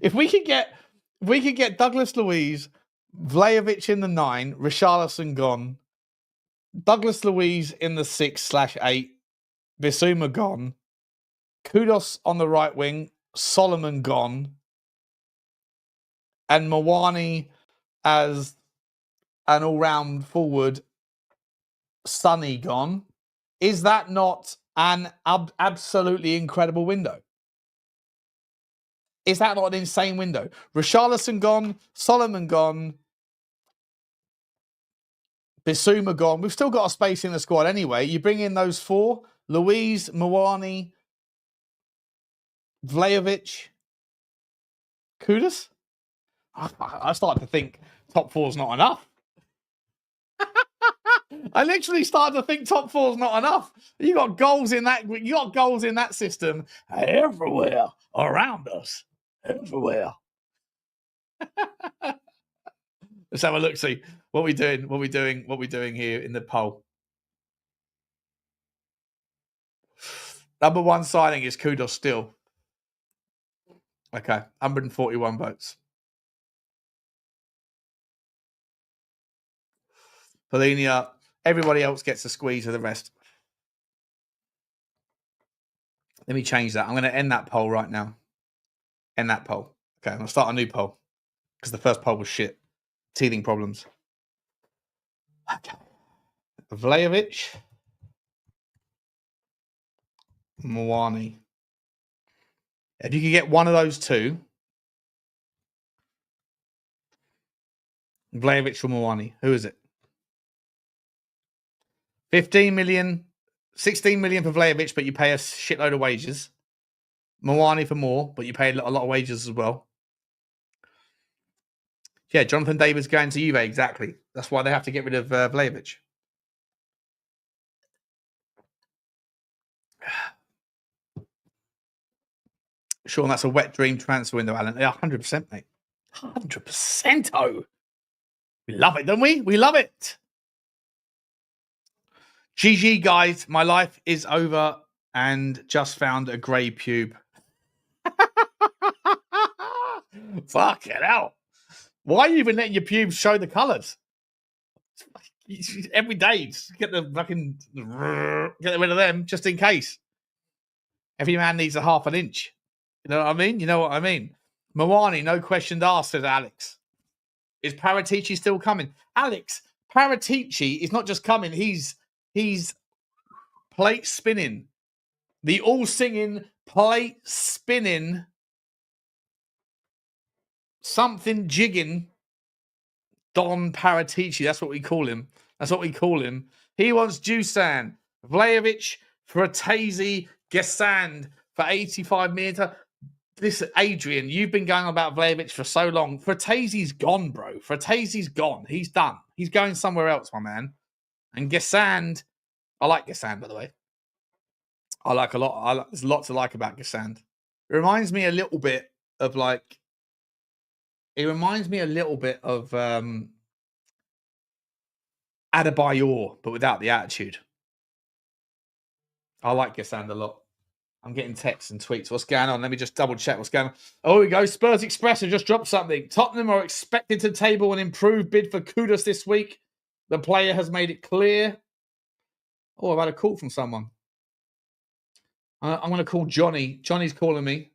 S1: if we could get Douglas Luiz, Vlähovic in the 9, Richalison gone, Douglas Luiz in the 6/8, Bissouma gone, Kudus on the right wing, Solomon gone, and Moani as an all-round forward, Sonny gone. Is that not an absolutely incredible window? Is that not an insane window? Richarlison gone, Solomon gone, Bissouma gone. We've still got a space in the squad anyway. You bring in those 4, Louise, Moani, Vlähovic, Kudus. I started to think top 4's not enough. I literally started to think top 4's not enough. You got goals in that system everywhere around us. Everywhere. Let's have a look, see what we doing here in the poll. Number one signing is Kudus still. Okay, 141 votes. Polinia, everybody else gets a squeeze of the rest. Let me change that. I'm going to end that poll right now. End that poll. Okay, I'm going to start a new poll because the first poll was shit. Teething problems. Okay. Vlähovic, Moani. If you could get one of those two, Vlähovic or Moani, who is it? 15 million, 16 million for Vlähovic, but you pay a shitload of wages. Mawani for more, but you pay a lot of wages as well. Yeah, Jonathan David's going to Juve, exactly. That's why they have to get rid of Vlähovic. Sean, that's a wet dream transfer window, Alan. Yeah, 100%, mate. 100%, oh. We love it, don't we? We love it. GG, guys. My life is over and just found a grey pube. Fucking hell. Why are you even letting your pubes show the colours? Every day, just get rid of them just in case. Every man needs a half an inch. You know what I mean? You know what I mean? Mawani, no questions asked, says Alex. Is Paratici still coming? Alex, Paratici is not just coming, he's plate spinning. The all singing, plate spinning, something jigging Don Paratici. That's what we call him. That's what we call him. He wants Dusan, Vlähovic, Fratesi, Gesand for 85 minutes. Listen, Adrian, you've been going on about Vlähovic for so long. Fratesi's gone, bro. Fratesi's gone. He's done. He's going somewhere else, my man. And Gesand, I like Gesand, by the way. I like a lot. There's a lot to like about Gesand. It reminds me a little bit of Adebayor, but without the attitude. I like Gesand a lot. I'm getting texts and tweets. What's going on? Let me just double check what's going on. Oh, here we go. Spurs Express have just dropped something. Tottenham are expected to table an improved bid for Kudus this week. The player has made it clear. Oh, I've had a call from someone. I'm going to call Johnny. Johnny's calling me.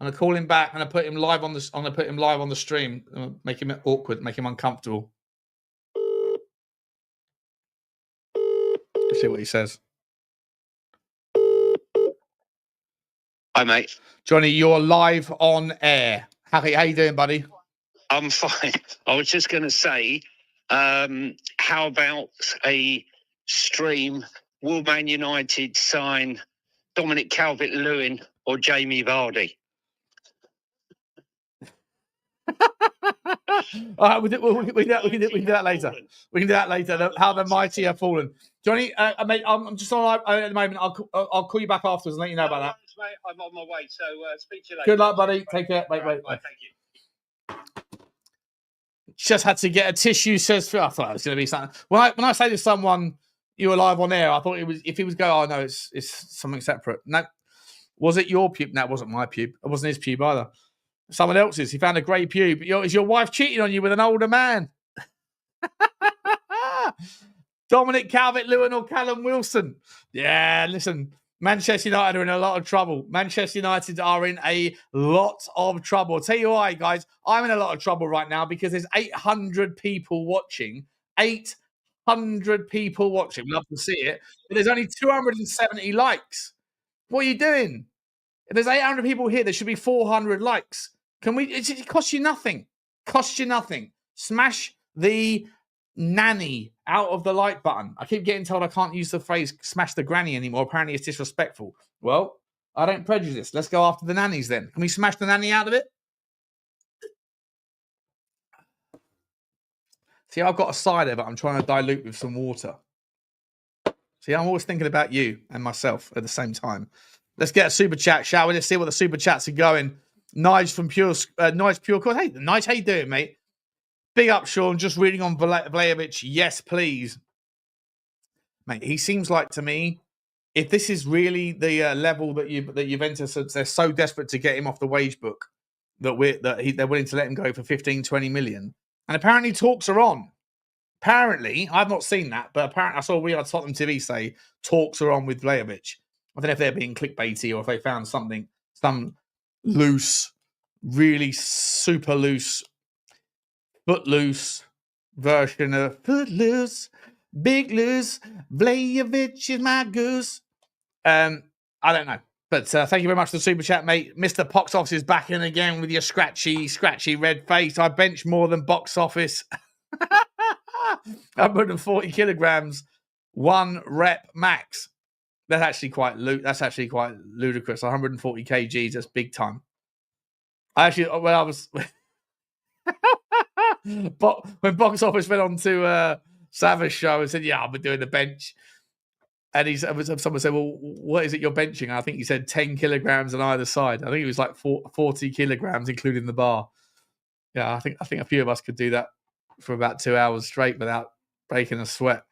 S1: I'm going to call him back and I put him live on the stream. Make him awkward, make him uncomfortable. Let's see what he says.
S2: Hi, mate.
S1: Johnny, you're live on air. How you doing, buddy?
S2: I'm fine. I was just going to say, how about a stream? Will Man United sign Dominic Calvert-Lewin or Jamie Vardy?
S1: All right, we can do that later. We can do that later. How the mighty have fallen, Johnny. Mate, I'm just on at the moment. I'll call you back afterwards and let you know about that.
S2: Mate, I'm on my way, so speak to you later.
S1: Good luck, buddy. Take care. Wait.
S2: Thank you.
S1: Just had to get a tissue. Says I thought it was going to be something. When I say to someone you were live on air, I thought it was if he was going. Oh no, it's something separate. No, was it your pube? No, it wasn't my pube. It wasn't his pube either. Someone else's. He found a grey pube. Is your wife cheating on you with an older man? Dominic Calvert-Lewin or Callum Wilson? Yeah, listen. Manchester United are in a lot of trouble. Manchester United are in a lot of trouble. I'll tell you why, guys. I'm in a lot of trouble right now because there's 800 people watching. 800 people watching. Love to see it. But there's only 270 likes. What are you doing? If there's 800 people here, there should be 400 likes. Can we? It costs you nothing. Costs you nothing. Smash the nanny out of the like button. I keep getting told I can't use the phrase smash the granny anymore. Apparently it's disrespectful. Well, I don't prejudice. Let's go after the nannies then. Can we smash the nanny out of it? See, I've got a cider, but I'm trying to dilute with some water. See, I'm always thinking about you and myself at the same time. Let's get a super chat, shall we? Let's see what the super chats are going. Nige from Pure Course. Hey, Nige, how you doing, mate? Big up, Sean. Just reading on Vlähovic. Yes, please. Mate, he seems like to me, if this is really the level that Juventus, they're so desperate to get him off the wage book that they're willing to let him go for 15, 20 million. And apparently talks are on. Apparently, I've not seen that, but apparently I saw We Are Tottenham TV say talks are on with Vlähovic. I don't know if they're being clickbaity or if they found some loose, really super loose, footloose version of Footloose, Big Loose, Vlähovic is my goose. I don't know. But thank you very much for the super chat, mate. Mr. Box Office is back in again with your scratchy red face. I bench more than Box Office. 140 kilograms. 1 rep max. That's actually quite ludicrous. 140 kgs, that's big time. When I was but when Box Office went on to Savage show and said, "Yeah, I've been doing the bench," and someone said, "Well, what is it you're benching?" I think he said 10 kilograms on either side. I think it was like 40 kilograms, including the bar. Yeah, I think a few of us could do that for about 2 hours straight without breaking a sweat.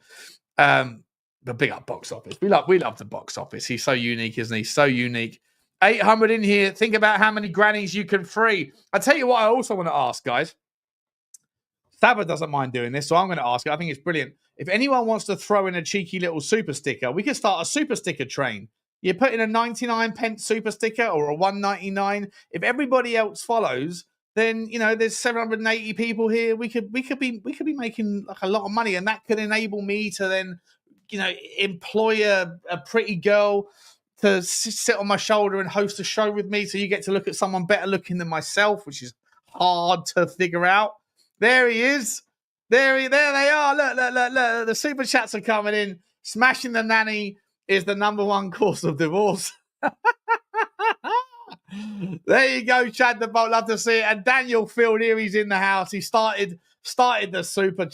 S1: But big up Box Office. We love the Box Office. He's so unique, isn't he? So unique. 800 in here. Think about how many grannies you can free. I tell you what, I also want to ask, guys. Saba doesn't mind doing this, so I'm going to ask it. I think it's brilliant. If anyone wants to throw in a cheeky little super sticker, we can start a super sticker train. You put in a 99 pence super sticker or a 1.99. If everybody else follows, then there's 780 people here. We could be making like a lot of money, and that could enable me to then employ a pretty girl to sit on my shoulder and host a show with me. So you get to look at someone better looking than myself, which is hard to figure out. There he is. There they are. Look. The super chats are coming in. Smashing the nanny is the #1 cause of divorce. There you go, Chad the Bolt. Love to see it. And Daniel Field here, he's in the house. He started the super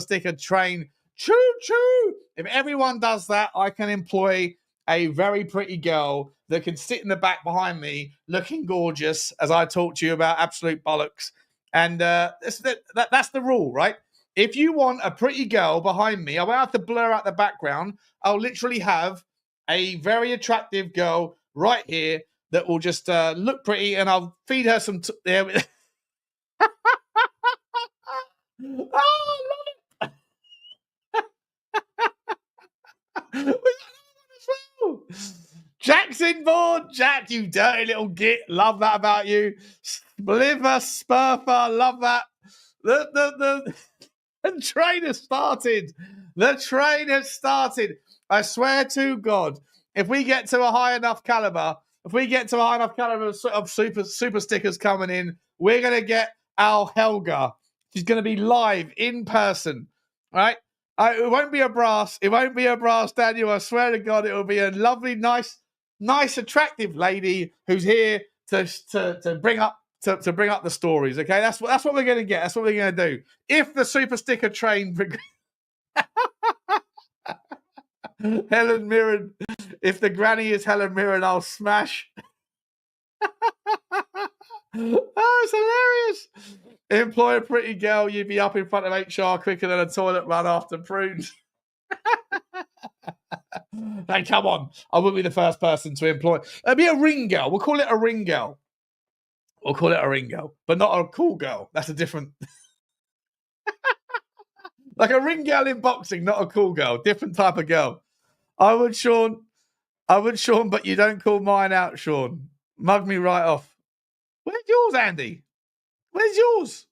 S1: sticker train. Choo choo. If everyone does that, I can employ a very pretty girl that can sit in the back behind me, looking gorgeous as I talk to you about absolute bollocks. And that's the rule, right? If you want a pretty girl behind me, I won't have to blur out the background. I'll literally have a very attractive girl right here that will just look pretty, and I'll feed her some... Oh, I love it. Jack's in board. Jack, you dirty little git. Love that about you. Liver, Spurfer, love that. The train has started. The train has started. I swear to God, if we get to a high enough caliber of super stickers coming in, we're going to get our Helga. She's going to be live in person, right? It won't be a brass. It won't be a brass, Daniel. I swear to God, it will be a lovely, nice, attractive lady who's here to bring up the stories. Okay, that's what we're going to get. That's what we're going to do. If the super sticker train, Helen Mirren. If the granny is Helen Mirren, I'll smash. Oh, it's hilarious. Employ a pretty girl, you'd be up in front of HR quicker than a toilet run after prunes. Hey, come on. I wouldn't be the first person to employ. It'd be a ring girl. We'll call it a ring girl. But not a cool girl. That's a different... Like a ring girl in boxing, not a cool girl. Different type of girl. I would, Sean, but you don't call mine out, Sean. Mug me right off. Where's yours, Andy? Where's yours?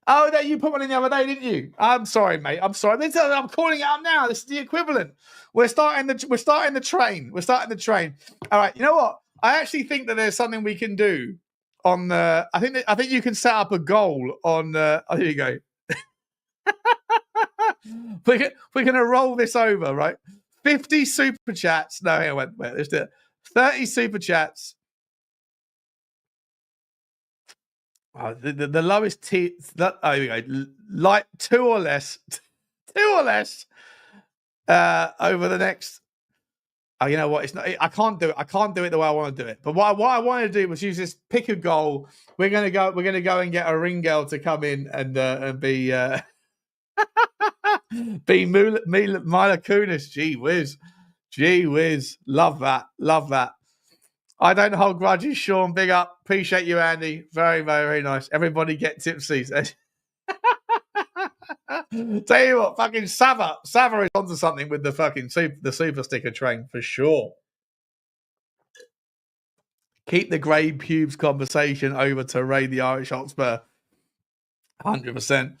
S1: Oh, that you put one in the other day, didn't you? I'm sorry, mate. I'm sorry. I'm calling it up now. This is the equivalent. We're starting the train. All right. You know what? I actually think that there's something we can do on the. I think you can set up a goal on. Oh, here you go. We're going to roll this over, right? 50 super chats. No, here, wait. Let's do it. 30 super chats. Oh, the lowest tier. Oh, here we go. Like 2 or less. 2 or less. Over the next. Oh, you know what? It's not. I can't do it. I can't do it the way I want to do it. But what I wanted to do was use this. Pick a goal. We're gonna go and get a ring girl to come in and be. Be Mila Kunis. Gee whiz. Love that. I don't hold grudges, Sean. Big up. Appreciate you, Andy. Very, very, very nice. Everybody get tipsy. Tell you what, fucking Sava is onto something with the fucking super sticker train for sure. Keep the grey pubes conversation over to Ray the Irish Hotspur. 100%.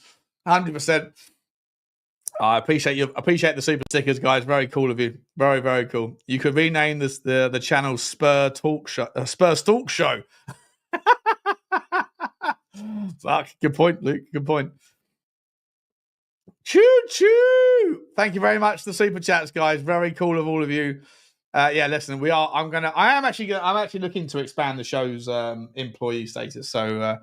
S1: I appreciate you. Appreciate the super stickers, guys. Very cool of you. Very, very cool. You could rename this the channel SpursTalkShow. Fuck. Good point, Luke. Good point. Choo choo! Thank you very much for the super chats, guys. Very cool of all of you. Yeah, listen, I'm actually looking to expand the show's employee status. So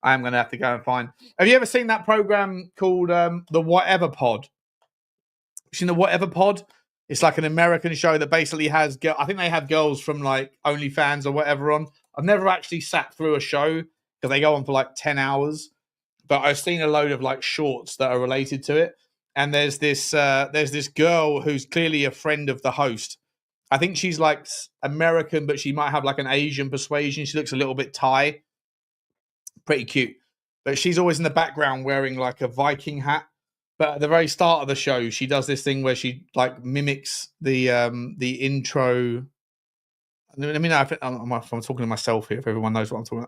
S1: I am gonna have to go and find. Have you ever seen that program called the Whatever Pod? Seen the Whatever Pod? It's like an American show that basically has. I think they have girls from like OnlyFans or whatever on. I've never actually sat through a show because they go on for like 10 hours. But I've seen a load of like shorts that are related to it. And there's this girl who's clearly a friend of the host. I think she's like American, but she might have like an Asian persuasion. She looks a little bit Thai. Pretty cute. But she's always in the background wearing like a Viking hat. But at the very start of the show, she does this thing where she like mimics the intro. Let me know if I'm talking to myself here, if everyone knows what I'm talking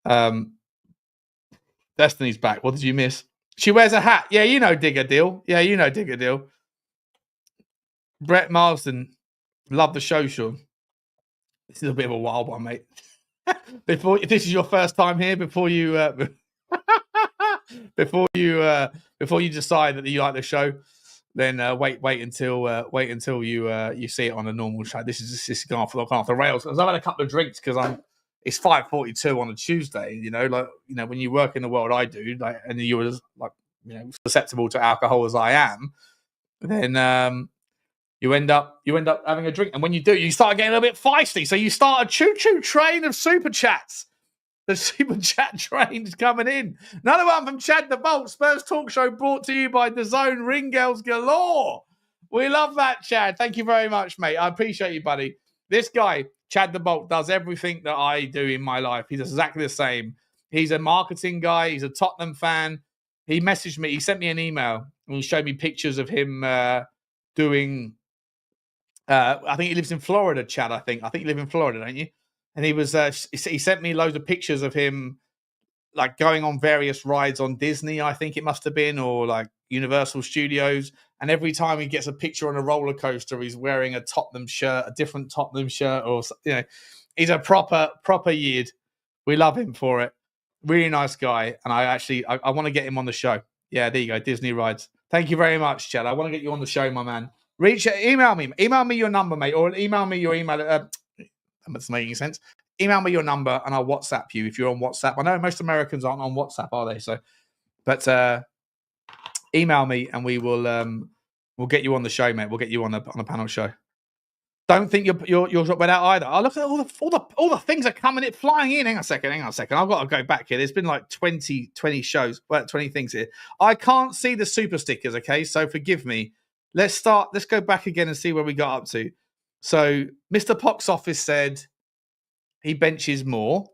S1: about. Destiny's back. What did you miss? She wears a hat. Yeah, you know Digger Deal. Yeah, you know Digger Deal. Brett Marsden. Love the show, Sean. This is a bit of a wild one, mate. If this is your first time here, before you before you decide that you like the show, then wait until you see it on a normal show. This is going off the rails. Because I've had a couple of drinks because it's 5:42 on a Tuesday. When you work in the world I do, and you're susceptible to alcohol as I am, then you end up having a drink, and when you do, you start getting a little bit feisty. So you start a choo-choo train of super chats. The super chat train's coming in. Another one from Chad the Bolt. Spurs Talk Show brought to you by DAZN. Ring girls galore. We love that, Chad. Thank you very much, mate. I appreciate you, buddy. This guy, Chad the Bolt, does everything that I do in my life. He's exactly the same. He's a marketing guy. He's a Tottenham fan. He messaged me. He sent me an email and he showed me pictures of him doing. I think he lives in Florida, Chad. I think you live in Florida, don't you? And he was. He sent me loads of pictures of him, like going on various rides on Disney. I think it must have been, or like Universal Studios. And every time he gets a picture on a roller coaster, he's wearing a Tottenham shirt, a different Tottenham shirt, or he's a proper yid. We love him for it. Really nice guy, and I want to get him on the show. Yeah, there you go, Disney rides. Thank you very much, Chad. I want to get you on the show, my man. Email me your number, mate, or email me your email. That's making sense. Email me your number and I'll WhatsApp you if you're on WhatsApp. I know most Americans aren't on WhatsApp, are they? So, but email me and we'll get you on the show, mate. We'll get you on a panel show. Don't think you're without either. Oh, look at all the things are coming in, flying in. Hang on a second. I've got to go back here. There's been like 20 shows, 20 things here. I can't see the super stickers. Okay, so forgive me. Let's go back again and see where we got up to. So, Mr. Pox Office said he benches more.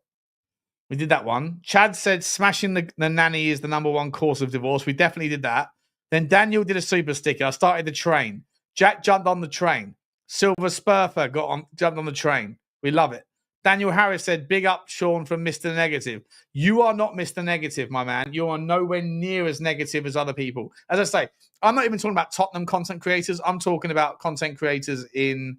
S1: We did that one. Chad said smashing the nanny is the number one cause of divorce. We definitely did that. Then Daniel did a super sticker. I started the train. Jack jumped on the train. Silver Spurfer jumped on the train. We love it. Daniel Harris said, big up, Sean, from Mr. Negative. You are not Mr. Negative, my man. You are nowhere near as negative as other people. As I say, I'm not even talking about Tottenham content creators. I'm talking about content creators on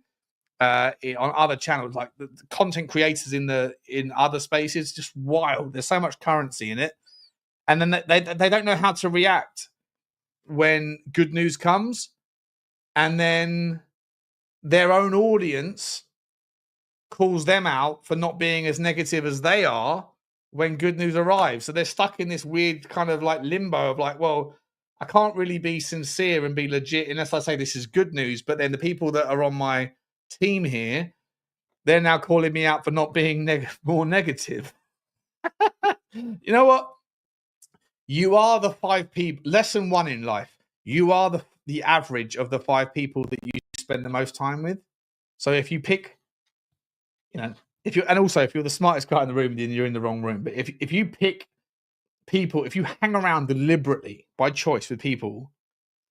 S1: other channels, like the content creators in other spaces. Just wild. There's so much currency in it, and then they don't know how to react when good news comes, and then their own audience calls them out for not being as negative as they are when good news arrives. So they're stuck in this weird kind of like limbo of like, well, I can't really be sincere and be legit unless I say this is good news. But then the people that are on my team here, they're now calling me out for not being more negative. You know what? You are the 5 people. Lesson 1 in life. You are the average of the 5 people that you spend the most time with. So if you pick, if you're the smartest guy in the room, then you're in the wrong room. But if you pick people, if you hang around deliberately by choice with people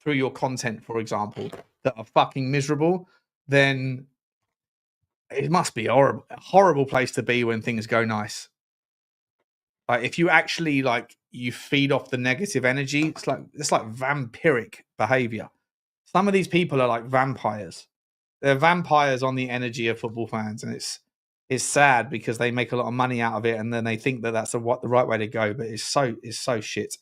S1: through your content, for example, that are fucking miserable, then it must be a horrible place to be when things go nice. Like if you actually you feed off the negative energy, it's like vampiric behavior. Some of these people are like vampires. They're vampires on the energy of football fans, and it's sad because they make a lot of money out of it, and then they think that that's the right way to go. But it's so shit.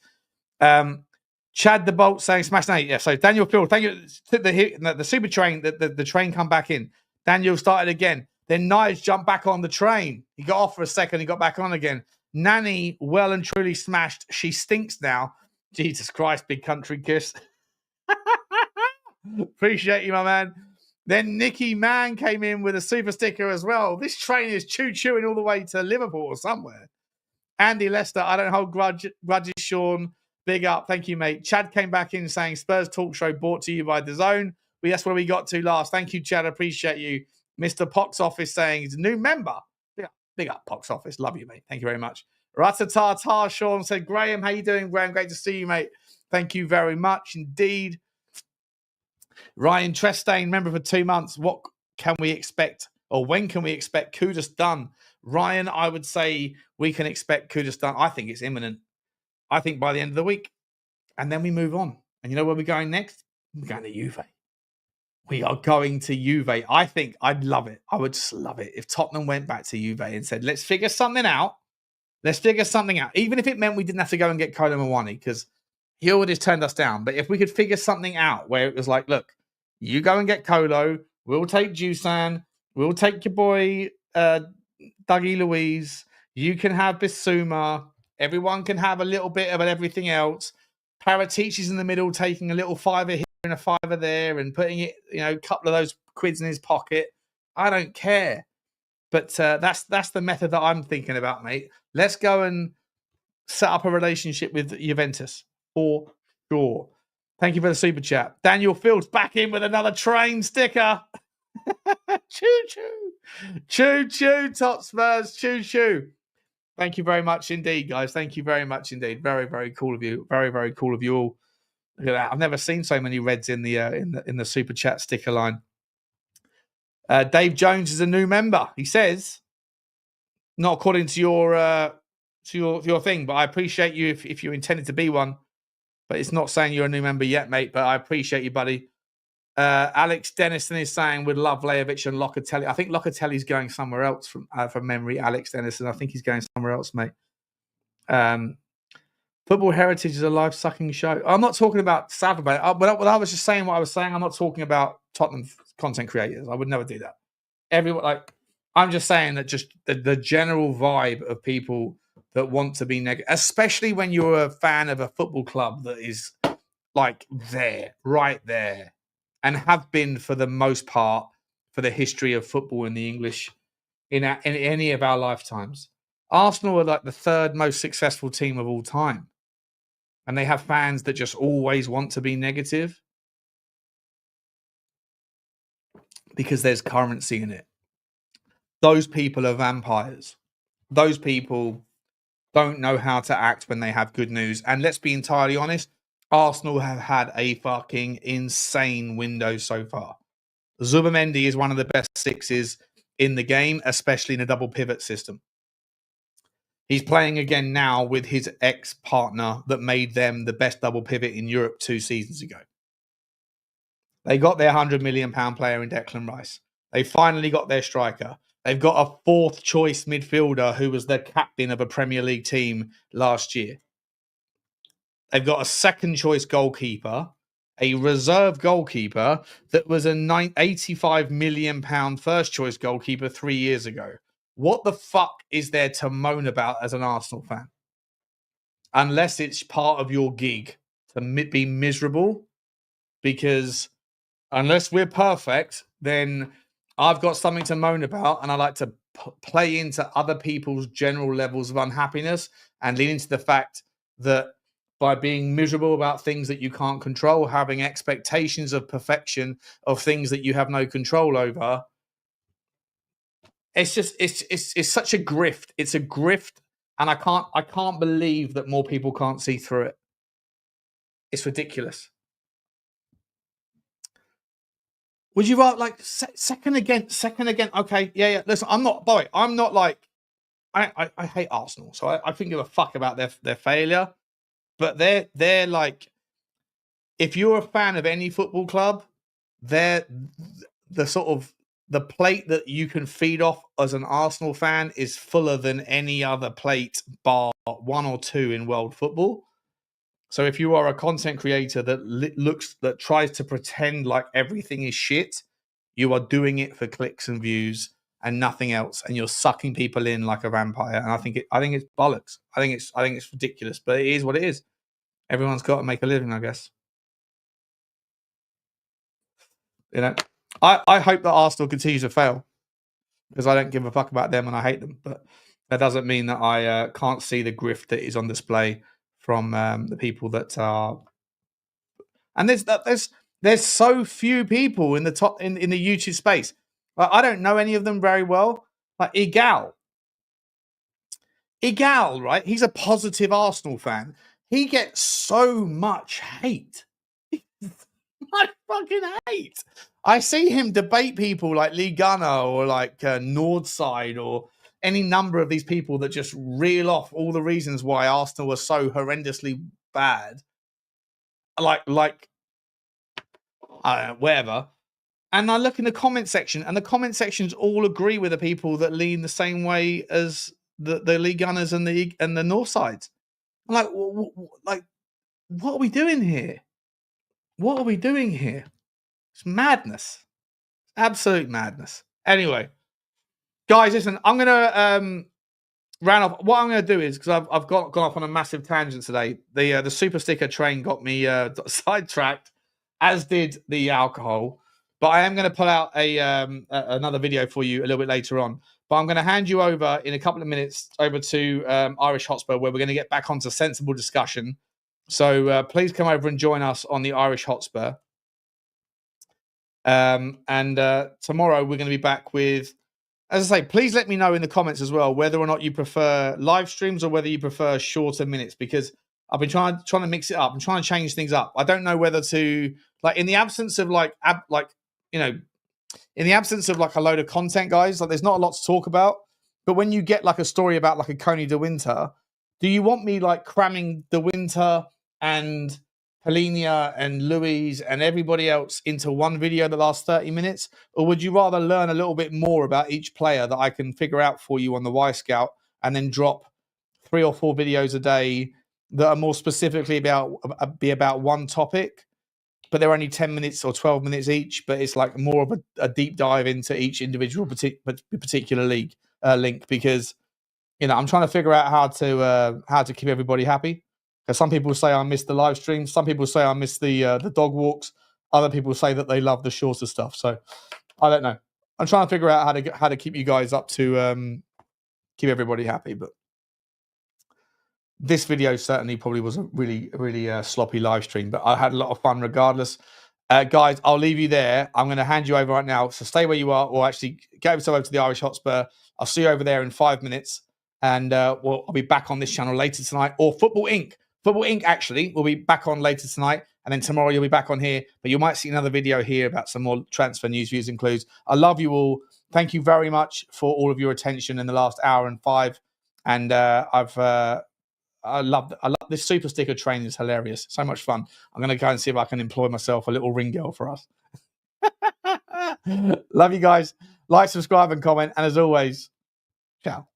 S1: Chad the Bolt saying smash 8. Yeah, so Daniel Field, thank you. The super train, the train come back in. Daniel started again. Then Nige jumped back on the train. He got off for a second. He got back on again. Nanny well and truly smashed. She stinks now. Jesus Christ, big country kiss. Appreciate you, my man. Then Nicky Mann came in with a super sticker as well. This train is choo-chooing all the way to Liverpool or somewhere. Andy Lester, I don't hold grudges, Sean. Big up. Thank you, mate. Chad came back in saying Spurs Talk Show brought to you by DAZN. That's where we got to last. Thank you, Chad. Appreciate you. Mr. Pox Office saying he's a new member. Big up, Pox Office. Love you, mate. Thank you very much. Ratatatar Sean said, Graham, how you doing, Graham? Great to see you, mate. Thank you very much indeed. Ryan Trestaine, member for 2 months. What can we expect, or when can we expect Kudus done? Ryan, I would say we can expect Kudus done. I think it's imminent. I think by the end of the week. And then we move on. And you know where we're going next? We're going to Juve. We are going to Juve. I think I'd love it. I would just love it if Tottenham went back to Juve and said, let's figure something out. Let's figure something out. Even if it meant we didn't have to go and get Kolo Muani, because he would have turned us down. But if we could figure something out where it was like, look, you go and get Kolo. We'll take Dusan. We'll take your boy Dougie Luiz. You can have Bissouma. Everyone can have a little bit of everything else. Paratici's in the middle, taking a little fiver here and a fiver there and putting it, a couple of those quids in his pocket. I don't care. But that's the method that I'm thinking about, mate. Let's go and set up a relationship with Juventus for sure. Thank you for the super chat. Daniel Fields back in with another train sticker. Choo-choo. Choo-choo, Tot Spurs. Choo-choo. Thank you very much indeed, guys. Thank you very much indeed. Very, very cool of you. Very, very cool of you all. Look at that. I've never seen so many reds in the super chat sticker line. Dave Jones is a new member. He says, not according to your thing, but I appreciate you if you intended to be one. But it's not saying you're a new member yet, mate. But I appreciate you, buddy. Alex Dennison is saying would love Vlähovic and Locatelli. I think Locatelli's going somewhere else from memory. Alex Dennison, I think he's going somewhere else, mate. Football Heritage is a life-sucking show. I'm not talking about Saturday. But I was just saying what I was saying. I'm not talking about Tottenham content creators. I would never do that. I'm just saying that just the general vibe of people that want to be negative, especially when you're a fan of a football club that is like right there, and have been for the most part for the history of football in the English in any of our lifetimes. Arsenal are like the third most successful team of all time. And they have fans that just always want to be negative because there's currency in it. Those people are vampires. Those people don't know how to act when they have good news. And let's be entirely honest, Arsenal have had a fucking insane window so far. Zubamendi is one of the best sixes in the game, especially in a double pivot system. He's playing again now with his ex-partner that made them the best double pivot in Europe 2 seasons ago. They got their £100 million player in Declan Rice. They finally got their striker. They've got a fourth choice midfielder who was the captain of a Premier League team last year. They've got a second choice goalkeeper, a reserve goalkeeper that was an £85 million first choice goalkeeper 3 years ago. What the fuck is there to moan about as an Arsenal fan? Unless it's part of your gig to be miserable, because unless we're perfect, then I've got something to moan about, and I like to play into other people's general levels of unhappiness and lean into the fact that by being miserable about things that you can't control, having expectations of perfection of things that you have no control over, it's such a grift. It's a grift, and I can't believe that more people can't see through it. It's ridiculous. Would you rather second again? Okay, yeah. Listen, I'm not like I hate Arsenal, so I couldn't give a fuck about their failure. But they're like, if you're a fan of any football club, they're the sort of the plate that you can feed off as an Arsenal fan is fuller than any other plate bar 1 or 2 in world football. So if you are a content creator that tries to pretend like everything is shit, you are doing it for clicks and views and nothing else, and you're sucking people in like a vampire. And I think it's bollocks. I think it's ridiculous, but it is what it is. Everyone's got to make a living, I guess. You know, I hope that Arsenal continues to fail because I don't give a fuck about them and I hate them. But that doesn't mean that I can't see the grift that is on display from the people that are. And there's so few people in the top in the YouTube space. Like, I don't know any of them very well. Like Igal, right? He's a positive Arsenal fan. He gets so much hate. I fucking hate. I see him debate people like Lee Gunner or like Nordside or any number of these people that just reel off all the reasons why Arsenal were so horrendously bad. Like whatever. And I look in the comment section, and the comment sections all agree with the people that lean the same way as the League Gunners and the North Sides. I'm like, what are we doing here? What are we doing here? It's madness, absolute madness. Anyway, guys, listen, I'm gonna round off. What I'm gonna do is because I've gone off on a massive tangent today. The super sticker train got me sidetracked, as did the alcohol. But I am going to pull out another video for you a little bit later on. But I'm going to hand you over in a couple of minutes over to Irish Hotspur, where we're going to get back onto sensible discussion. So please come over and join us on the Irish Hotspur. And tomorrow we're going to be back with, as I say, please let me know in the comments as well whether or not you prefer live streams or whether you prefer shorter minutes, because I've been trying to mix it up. I'm trying to change things up. I don't know whether to, like, in the absence of in the absence of like a load of content, guys, like there's not a lot to talk about. But when you get like a story about like a Coney de Winter, do you want me like cramming de Winter and Polinia and Louise and everybody else into one video that lasts 30 minutes? Or would you rather learn a little bit more about each player that I can figure out for you on the Y Scout and then drop 3 or 4 videos a day that are more specifically about one topic, but they're only 10 minutes or 12 minutes each, but it's like more of a deep dive into each individual particular league link, because, you know, I'm trying to figure out how to keep everybody happy. Because some people say I miss the live streams, some people say I miss the dog walks, other people say that they love the shorter stuff. So I don't know. I'm trying to figure out how to keep you guys up to keep everybody happy, but this video certainly probably was a really, really sloppy live stream, but I had a lot of fun regardless. Guys, I'll leave you there. I'm going to hand you over right now. So stay where you are, or actually get over to the Irish Hotspur. I'll see you over there in 5 minutes. And I'll be back on this channel later tonight. Or Football Inc. Football Inc. actually will be back on later tonight. And then tomorrow you'll be back on here. But you might see another video here about some more transfer news, views, and clues. I love you all. Thank you very much for all of your attention in the last hour and 5. And I love this super sticker train is hilarious. So much fun. I'm going to go and see if I can employ myself a little ring girl for us. Love you guys. Like, subscribe, and comment. And as always, ciao.